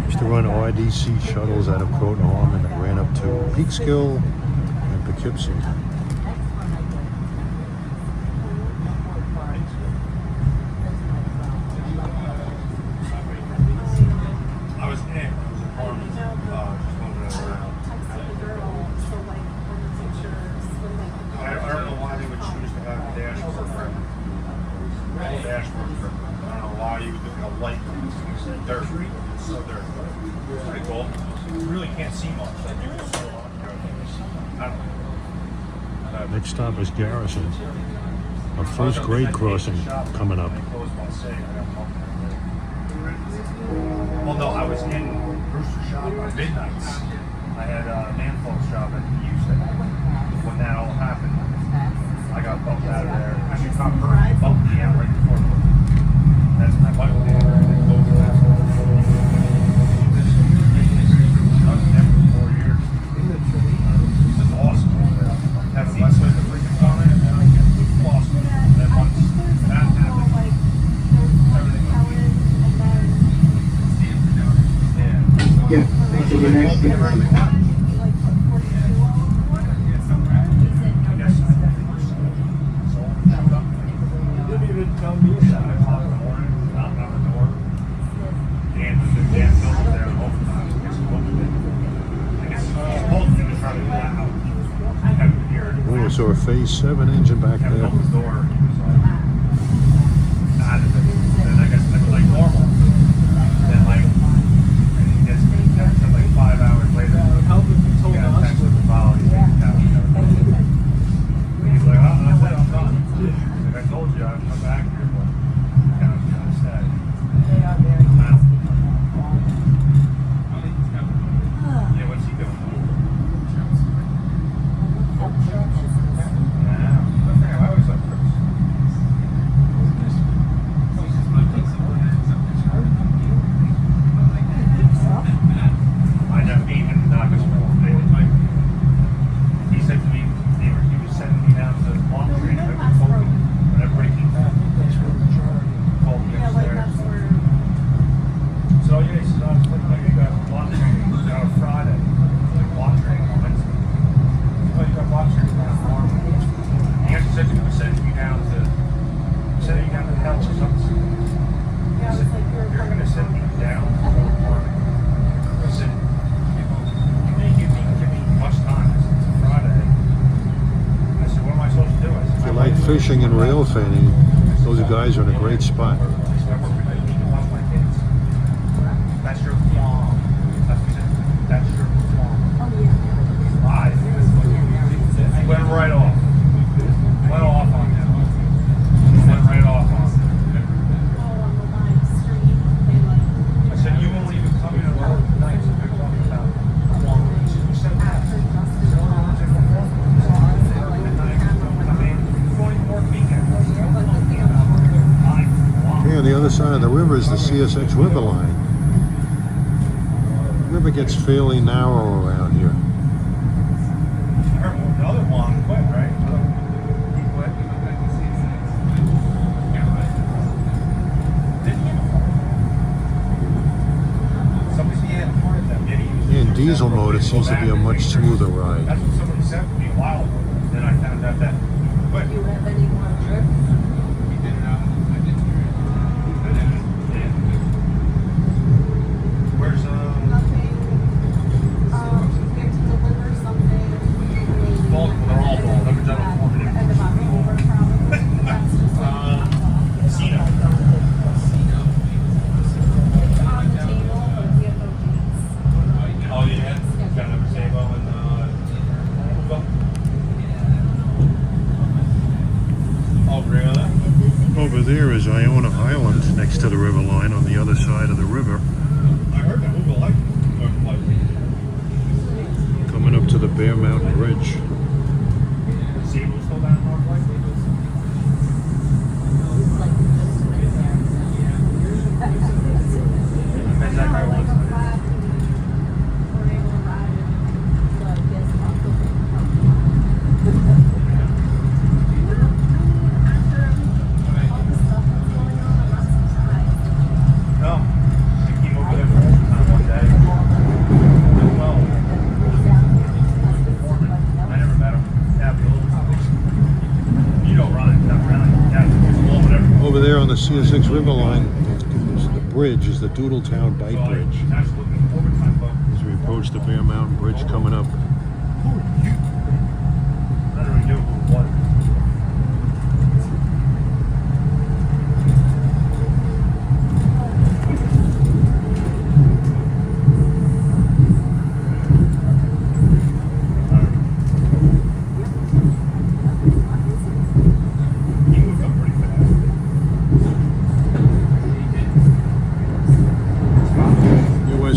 Used to run RDC shuttles out of Croton Harmon that ran up to Peekskill and Poughkeepsie. I was in it. It was a farm. Just moving it around. I don't know why they would choose to have a dashboard for a dashboard for. I don't know why you would do a light dirt. It's so dirt. It's pretty cool. You really can't see much. Like you can see a lot. I don't know. Next stop is Garrison. A first grade crossing coming up. Well, no, I was in Brewster's shop on midnights. I had a manfold shop at Houston. When that all happened, I got bumped out of there. Actually, Tom Purdy bumped me out right before the. That's when I went there and then closed that. I was there for 4 years. It was awesome. Having less of the freaking phone and then I get lost. And then once that happened, everything went weird. Yeah, thanks for your next. Oh, so a phase 7 engine back there. And I guess like normal. Then like, I guess like 5 hours later, you got a text with the file. He's like, oh, that's it, I'm done. Like I told you, I'd come back here, but kind of sad. Yeah, what's he doing? Yeah, I always like Chris. I never meet him in August. He said to me, he was sending me down to lawn training every fall when everybody came back. Called me upstairs. So yeah, he said, I was like, you got lawn training on a Friday, like lawn training on Wednesday. Well, you got lawn training on a farm. He actually said he was sending me down to hell or something. He said, you're going to send me down to the farm. I said, you may give me much time. I said, it's a Friday. I said, what am I supposed to do? I said, If you like fishing and rail fanning, those guys are in a great spot. I said, I work with my kids. That's your farm. That's what he said. That's your farm. He went right off. Went off on him. Went right off on him. I said, you won't even come in and work tonight, so they're talking about farm. He said, who said that? Here on the other side of the river is the CSX river line. The river gets fairly narrow around here. The other one quit, right? He quit. Didn't he? Somebody had part of that video. In diesel mode, it seems to be a much smoother ride. That's what somebody said to me a while ago. Then I found out that he quit. You have any more trips? Where's Nothing. You have to deliver something. Well, they're all bald. Every gentleman for me. End of October, probably. That's just Scenic. it's on the table, but we have no dates. Oh yeah. Got another Sabo and there is Iona Island next to the river line on the other side of the river. Coming up to the Bear Mountain Bridge. Over there on the CSX River line, the bridge is the Doodletown Bike Bridge. As we approach the Bear Mountain Bridge coming up.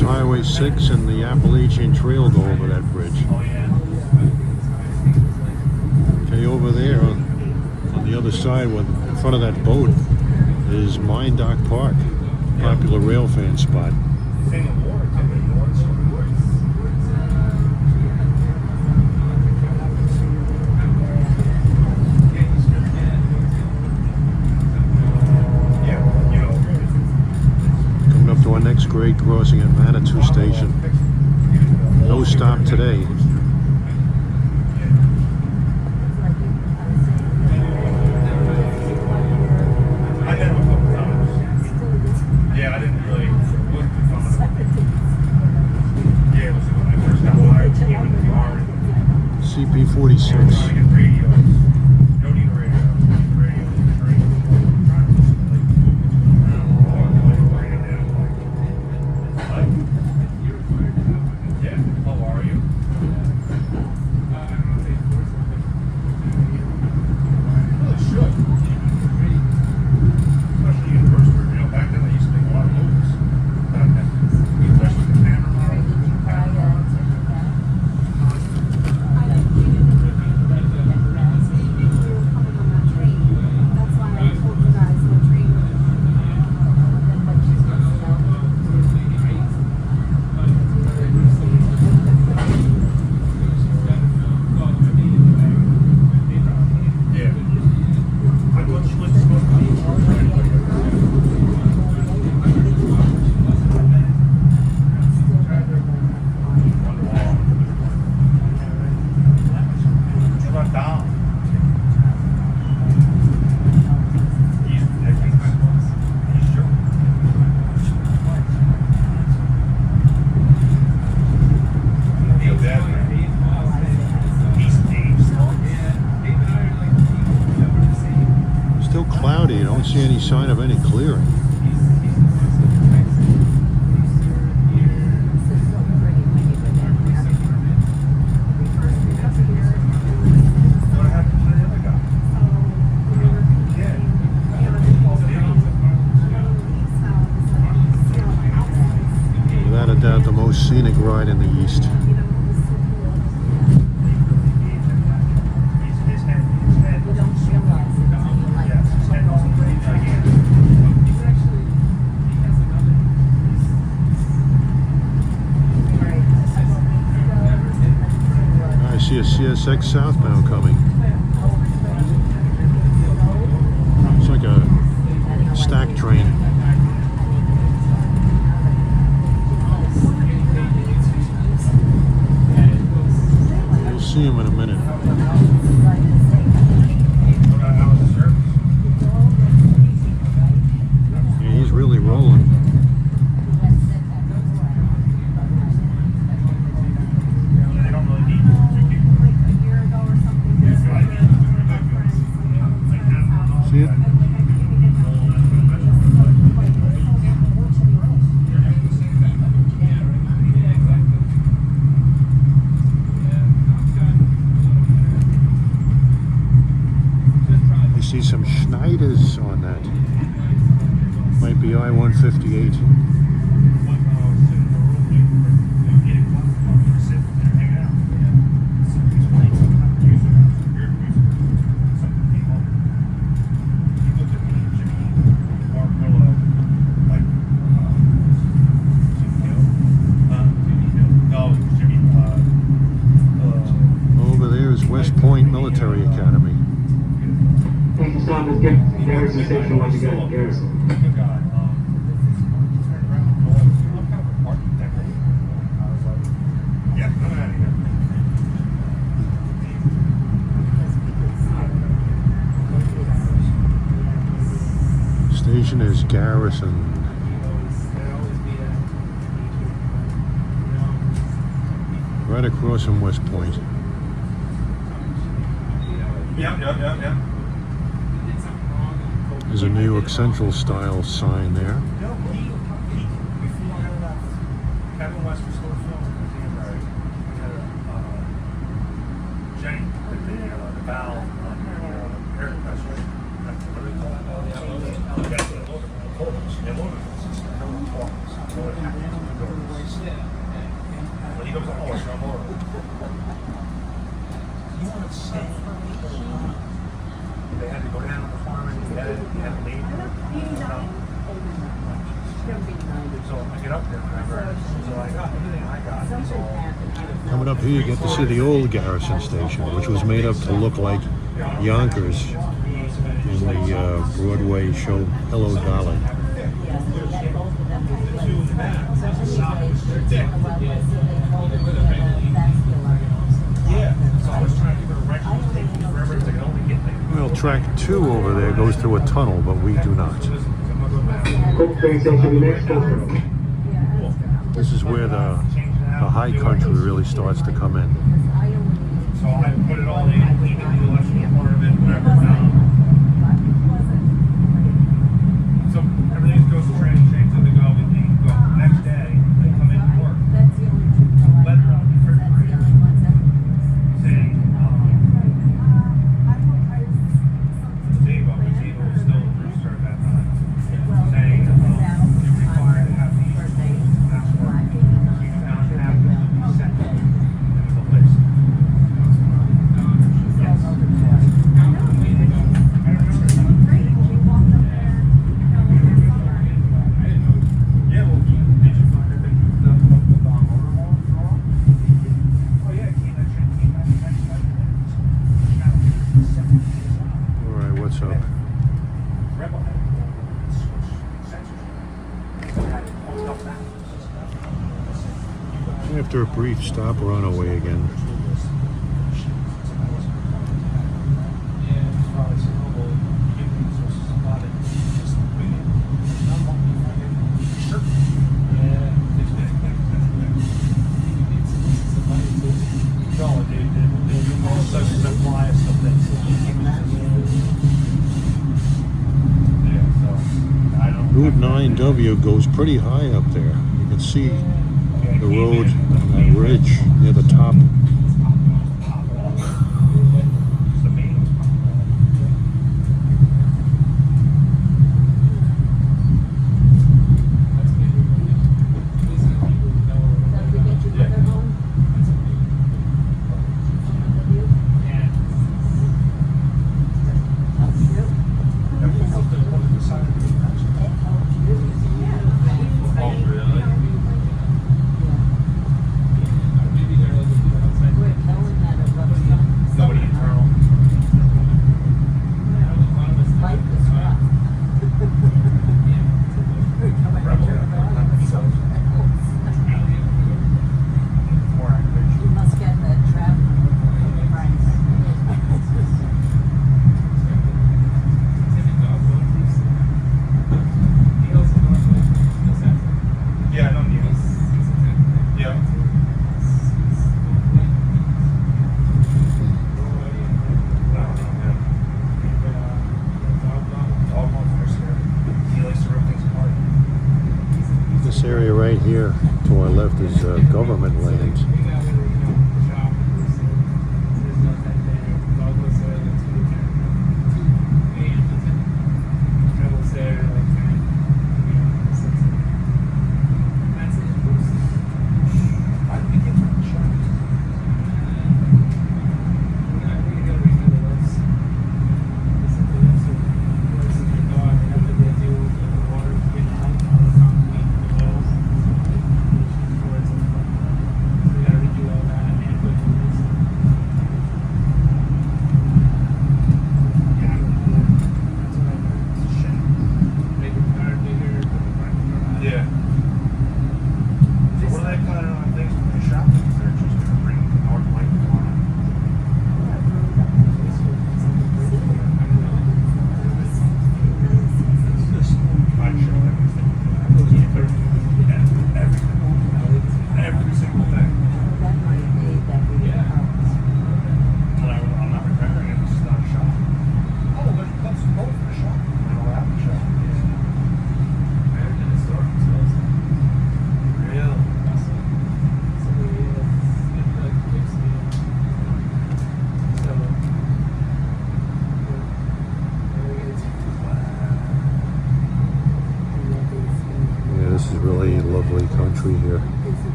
Highway 6 and the Appalachian Trail go over that bridge. Okay, over there on the other side, in front of that boat, is Mine Dock Park, popular rail fan spot. Next grade crossing at Manitou Station. No stop today. Yeah, I didn't really look at the phone. Yeah, it was when I first got hired, came into the yard. CP46. Cloudy, I don't see any sign of any clearing. Without a doubt, the most scenic ride in the East. I see a CSX southbound coming. It's like a stack train. You'll see him in a minute. Yeah, he's really rolling. See it? Schneider's on that. Might be I-158. Over there is West Point Military Academy. Thank you, stop at Garrison Station once again, Garrison. Station is Garrison. Right across from West Point. Yeah. There's a New York Central style sign there. Kevin West restored film in January. We had Jenny, the valve on the air compressor. What do we call that? That's the locomotive. When he goes, oh, it's not more. You want to stay? They had to go down to the farm and he had to leave. So I get up there whenever. So I got everything I got. It's all. Coming up here, you get to see the old Garrison Station, which was made up to look like Yonkers in the Broadway show Hello Dolly. Yeah. So I was trying to give it a right. It was taking forever because I could only get like. Well, track 2 over there goes through a tunnel, but we do not. This is where the high country really starts to come in. So I put it all in, cleaned the electrical part of it, whatever. So everything goes to train, so they go, next day, they come in and work. Letter out, the first grade, saying, Dave was still a rooster at that time, saying, you're required to have these passwords. So you found half of them be sent in the list. Yeah, well, did you find that the motor wall wrong? Oh yeah, that train came back the next night. All right, what's up? Rebel had switch sensors. Had it hooked up back. After a brief stop, we're on our way again. Route 9W goes pretty high up there. You can see the road on that ridge near the top. This area right here to our left is government land.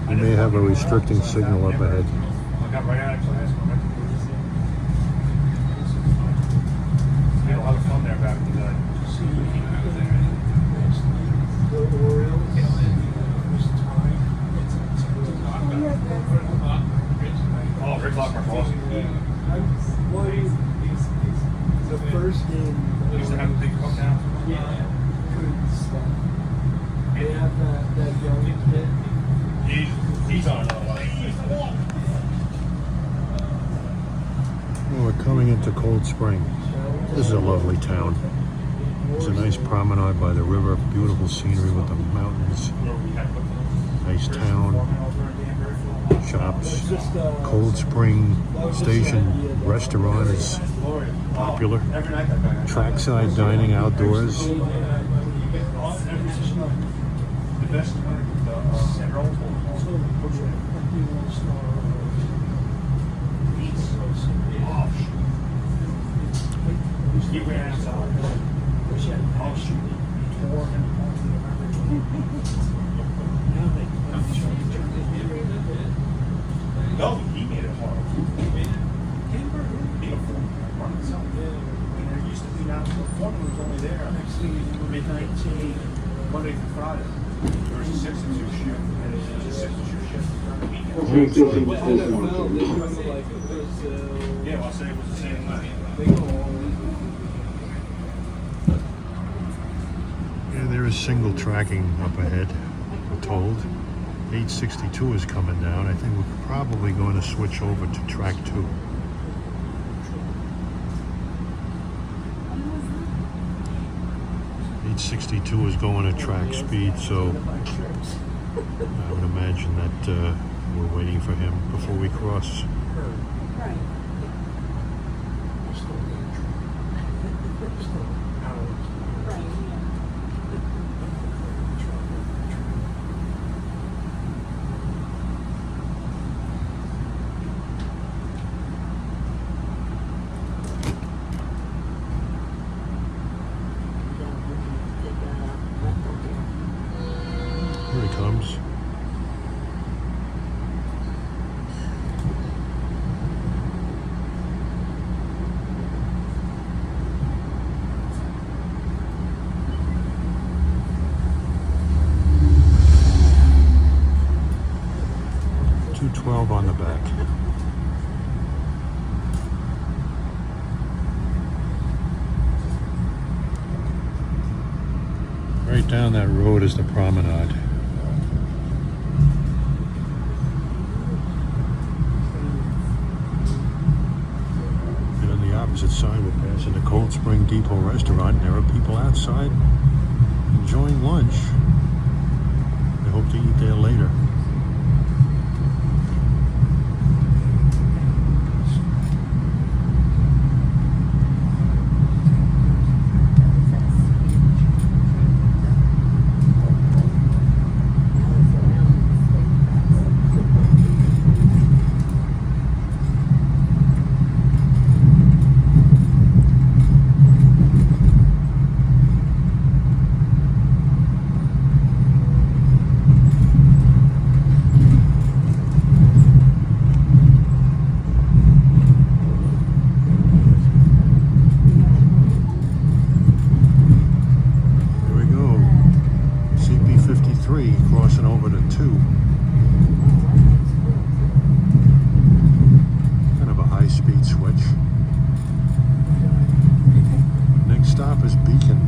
We may have a restricting signal up ahead. I got right out of class. We had a lot of fun there back in the day. Oh, Rick Lockmark, awesome. The first game. We used to have a big cook down. Yeah. Couldn't stop. They have that young kid. He's on another one. Well, we're coming into Cold Spring. This is a lovely town. It's a nice promenade by the river, beautiful scenery with the mountains. Nice town, shops. Cold Spring Station restaurant is popular. Trackside dining outdoors. The best he ran outside. Oh, shoot. No, he made it hard. Being a foreman, running something. And there used to be now, the foreman was only there midnight to Monday through Friday. There was a 6 to 2 shift, and it was a 6 to 2 shift. Yeah, well, I said it was the same way. Yeah, there is single tracking up ahead, we're told. 862 is coming down. I think we're probably going to switch over to track 2. .62 is going at track speed, so I would imagine that we're waiting for him before we cross. Here he comes. .212 on the back. Right down that road is the promenade. And on the opposite side, we're passing the Cold Spring Depot restaurant, and there are people outside enjoying lunch. They hope to eat there later. Crossing over to 2. Kind of a high-speed switch. Next stop is Beacon.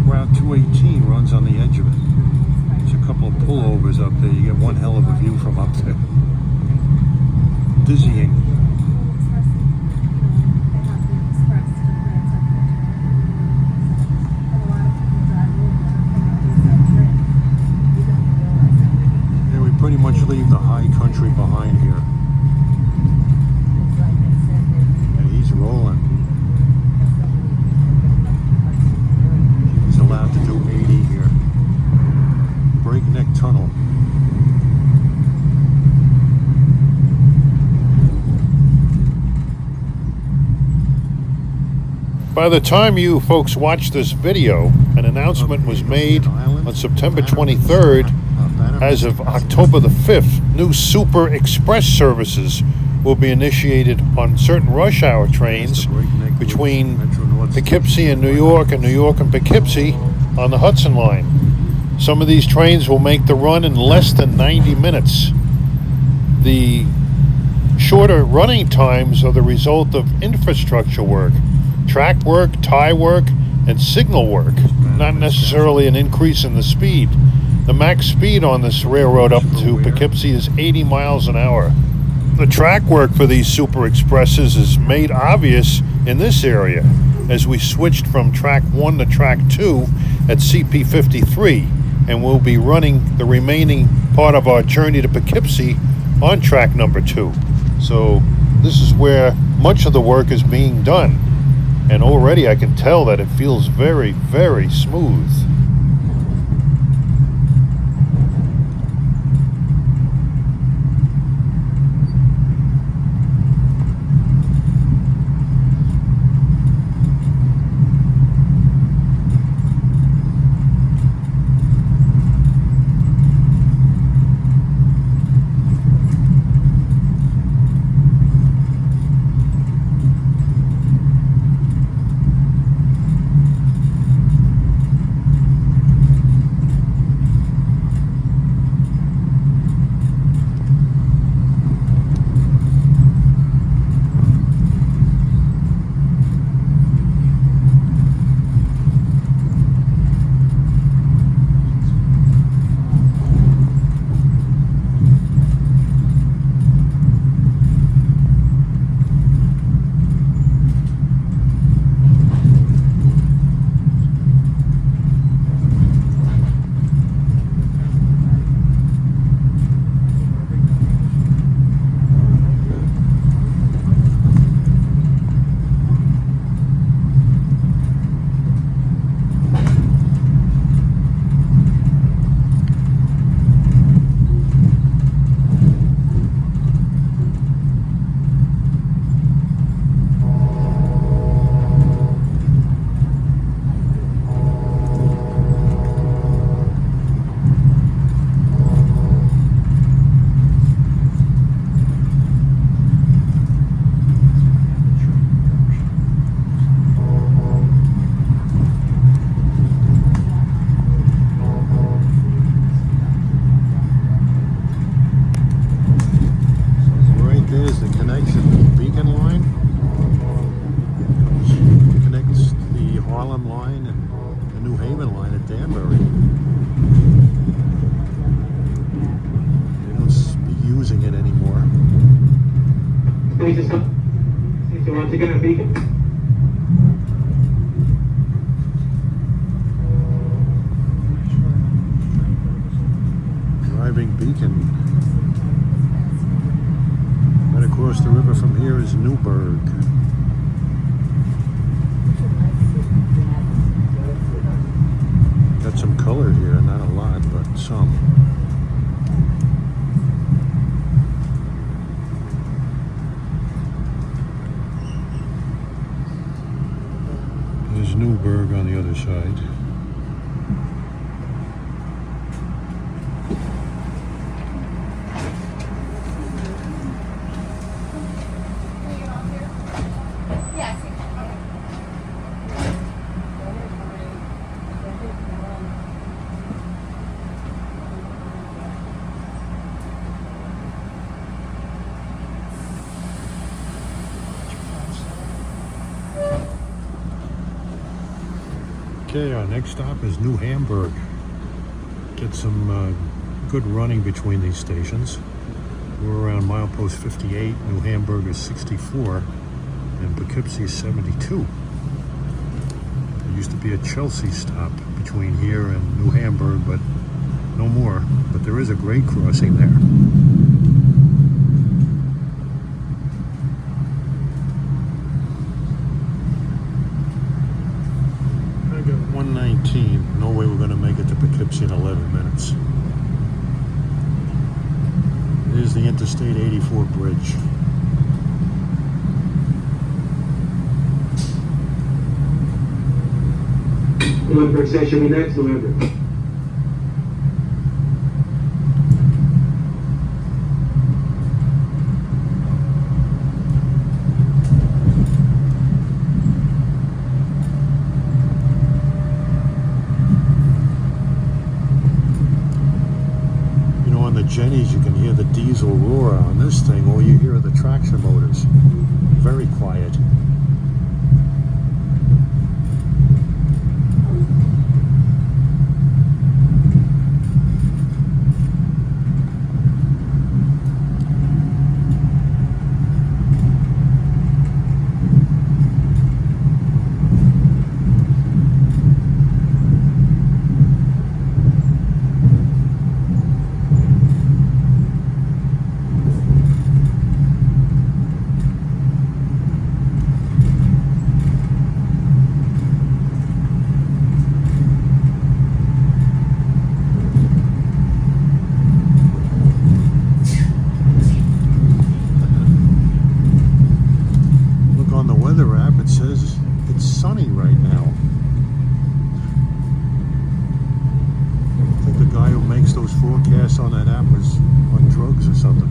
Route 218 runs on the edge of it. There's a couple of pullovers up there. You get one hell of a view from up there. Dizzying. Let's leave the high country behind here. And he's rolling. He's allowed to do 80 here. Breakneck tunnel. By the time you folks watch this video, an announcement was made on September 23rd. As of October the 5th, new Super Express services will be initiated on certain rush hour trains between Poughkeepsie and New York and Poughkeepsie on the Hudson line. Some of these trains will make the run in less than 90 minutes. The shorter running times are the result of infrastructure work, track work, tie work, and signal work, not necessarily an increase in the speed. The max speed on this railroad up to Poughkeepsie is 80 miles an hour. The track work for these Super Expresses is made obvious in this area as we switched from track 1 to track 2 at CP53, and we'll be running the remaining part of our journey to Poughkeepsie on track number 2. So this is where much of the work is being done, and already I can tell that it feels very, very smooth. Driving Beacon. Right across the river from here is Newburgh. Got some color here, not a lot, but some. There's Newburgh on the other side. Okay, our next stop is New Hamburg. Get some good running between these stations. We're around milepost 58, New Hamburg is 64, and Poughkeepsie is 72. There used to be a Chelsea stop between here and New Hamburg, but No more, but there is a grade crossing there. I got 1:19. No way we're going to make it to Poughkeepsie in 11 minutes. Here's the Interstate 84 bridge. November session, be next, November. You know, on the Jennies, you can hear the diesel roar. On this thing, all you hear are the traction motors. Very quiet. On that app was on drugs or something.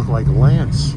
Like Lance.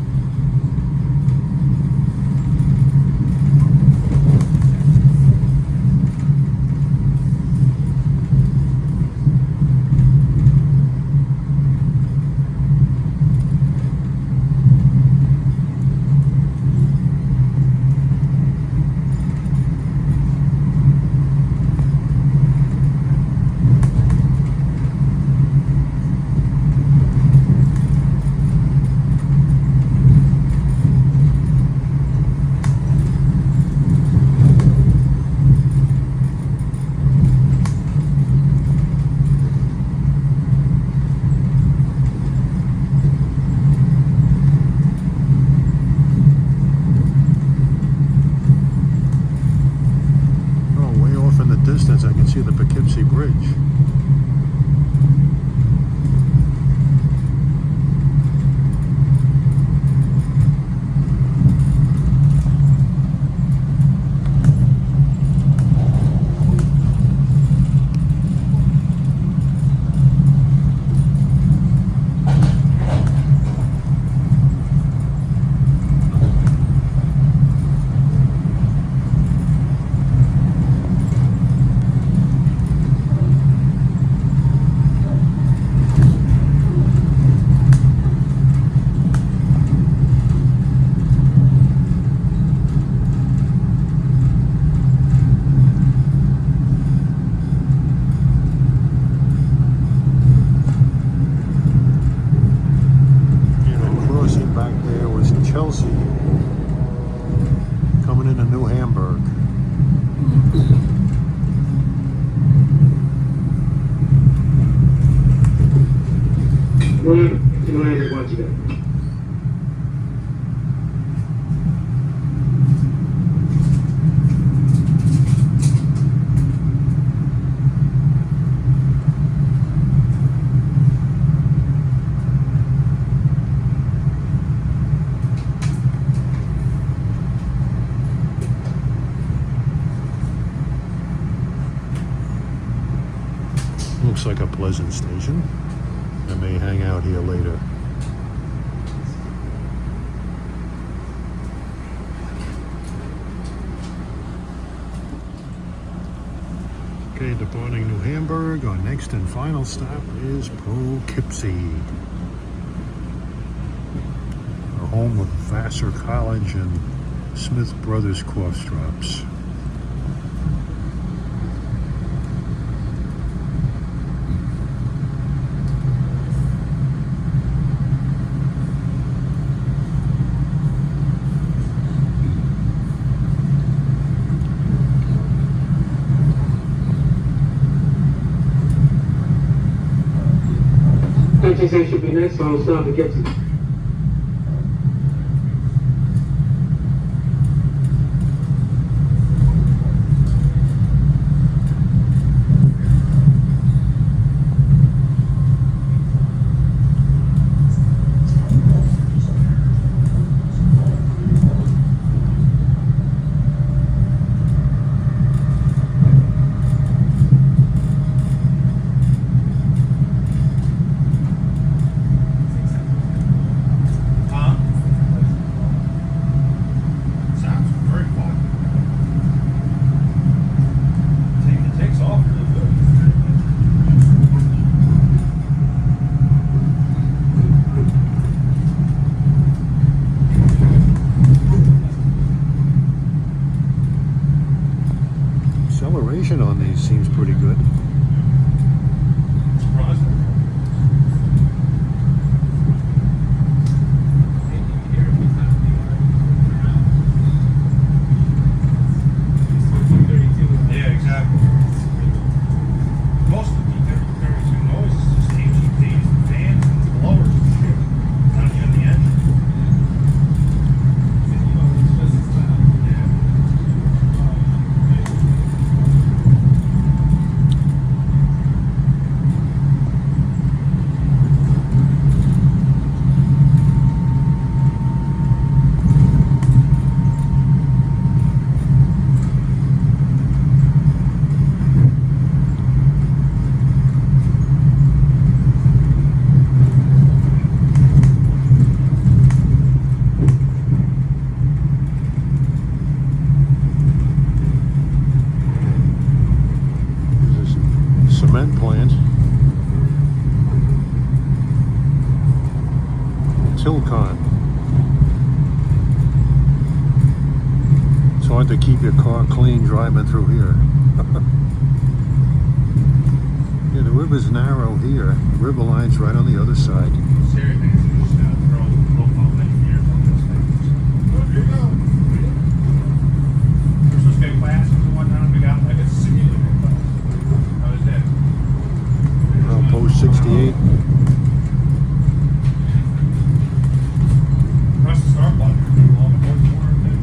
Tuesday. Looks like a pleasant station. I may hang out here later. Okay, departing New Hamburg, our next and final stop is Poughkeepsie. Our home of Vassar College and Smith Brothers cough drops. Contact should be next, final stop at Gibson. Acceleration on these seems pretty good. Yeah, exactly. Most of the D32 noise is just HEPs, fans, and blowers and shit. Not even the engine. Cement plant. Tilcon. It's hard to keep your car clean driving through here. Yeah, the river's narrow here. River line's right on the other side. Seriously, just throw low pump engineers on this thing. Here you go. We're supposed to get classes and whatnot. We got like a simulator class. How was that? Post 68. Press the start button. Along the north corner of it.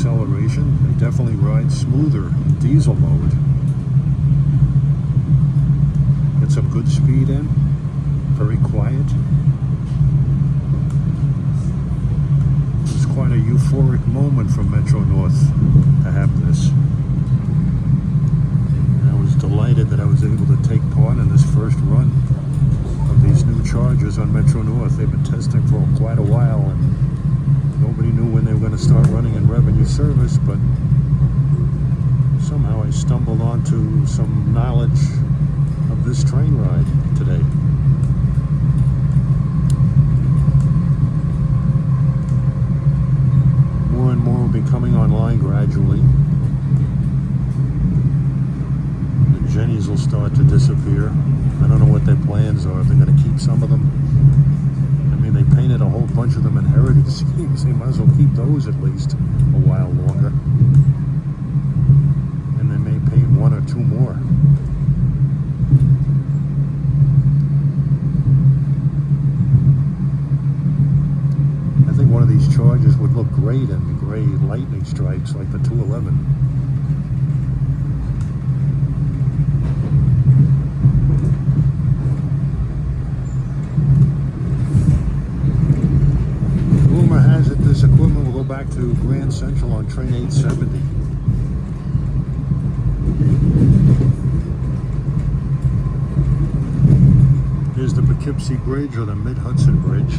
acceleration. They definitely ride smoother in diesel mode. Get some good speed in. Very quiet. It was quite a euphoric moment for Metro North to have this. And I was delighted that I was able to take part in this first run of these new Chargers on Metro North. They've been testing for quite a while, and nobody knew when they were going to start running in revenue service, but somehow I stumbled onto some knowledge of this train ride today. More and more will be coming online gradually. The Jennies will start to disappear. I don't know what their plans are, if they're going to keep some of them. I mean, they painted a whole bunch of them in heritage schemes. They might as well keep those at least a while longer. And they may paint one or two more. I think one of these Chargers would look great in gray lightning stripes like the 211. This equipment will go back to Grand Central on train 870. Here's the Poughkeepsie Bridge, or the Mid-Hudson Bridge.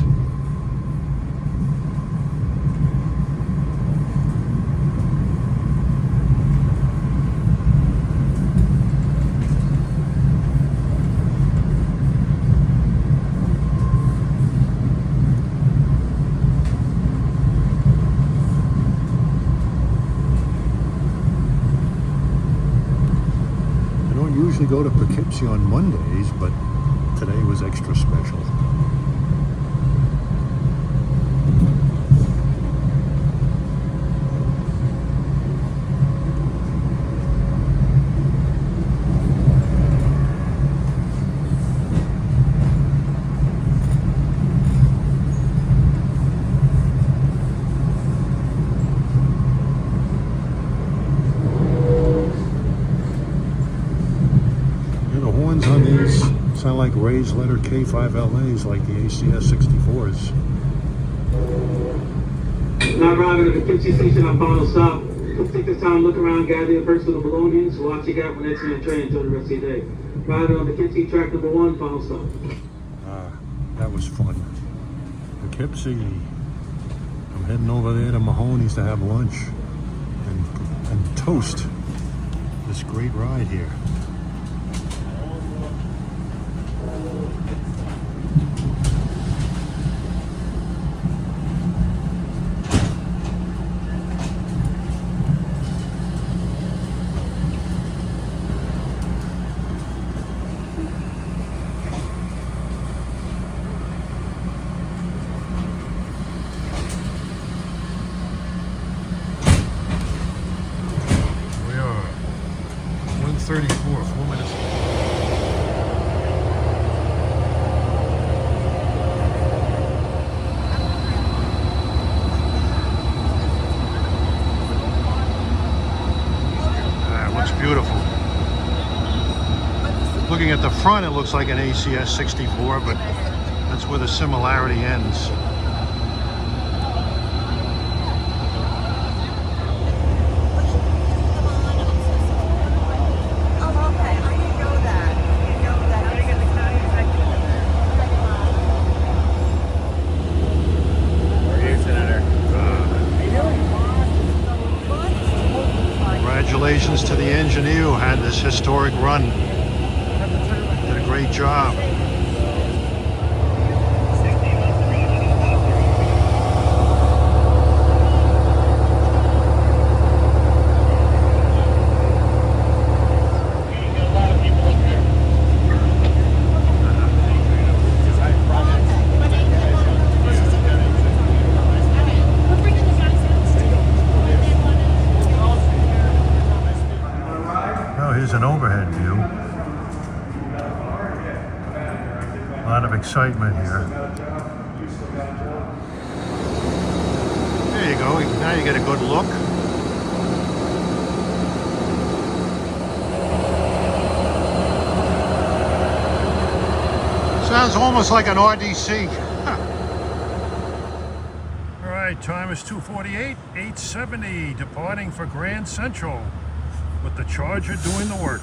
Usually go to Poughkeepsie on Mondays, but today was extra special. On these sound like raised letter K5LAs like the ACS-64s. Now arriving at the Poughkeepsie station, our final stop. Take this time, look around, gather your personal belongings, watch your gap when exiting the train, enjoy the rest of your day. Riding on Poughkeepsie track number 1, final stop. That was fun. Poughkeepsie. I'm heading over there to Mahoney's to have lunch and toast this great ride here. We are 1:34, 4 minutes. Beautiful. Looking at the front, it looks like an ACS-64, but that's where the similarity ends. Congratulations to the engineer who had this historic run. Did a great job. Here's an overhead view. A lot of excitement here. There you go. Now you get a good look. is almost like an RDC. All right, time is 2:48, 8:70, departing for Grand Central with the Charger doing the work.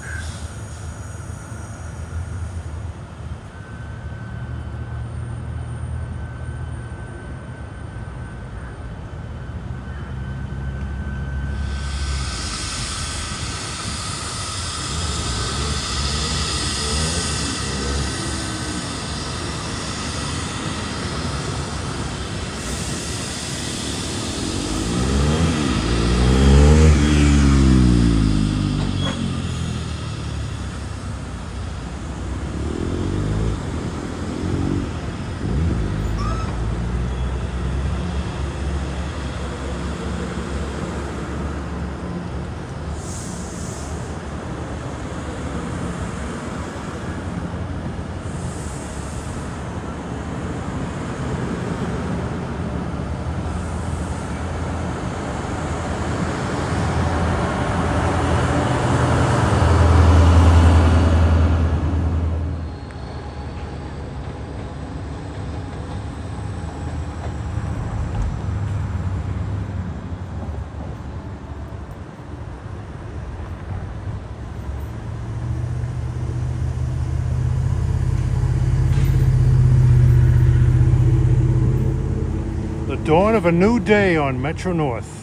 Dawn of a new day on Metro North.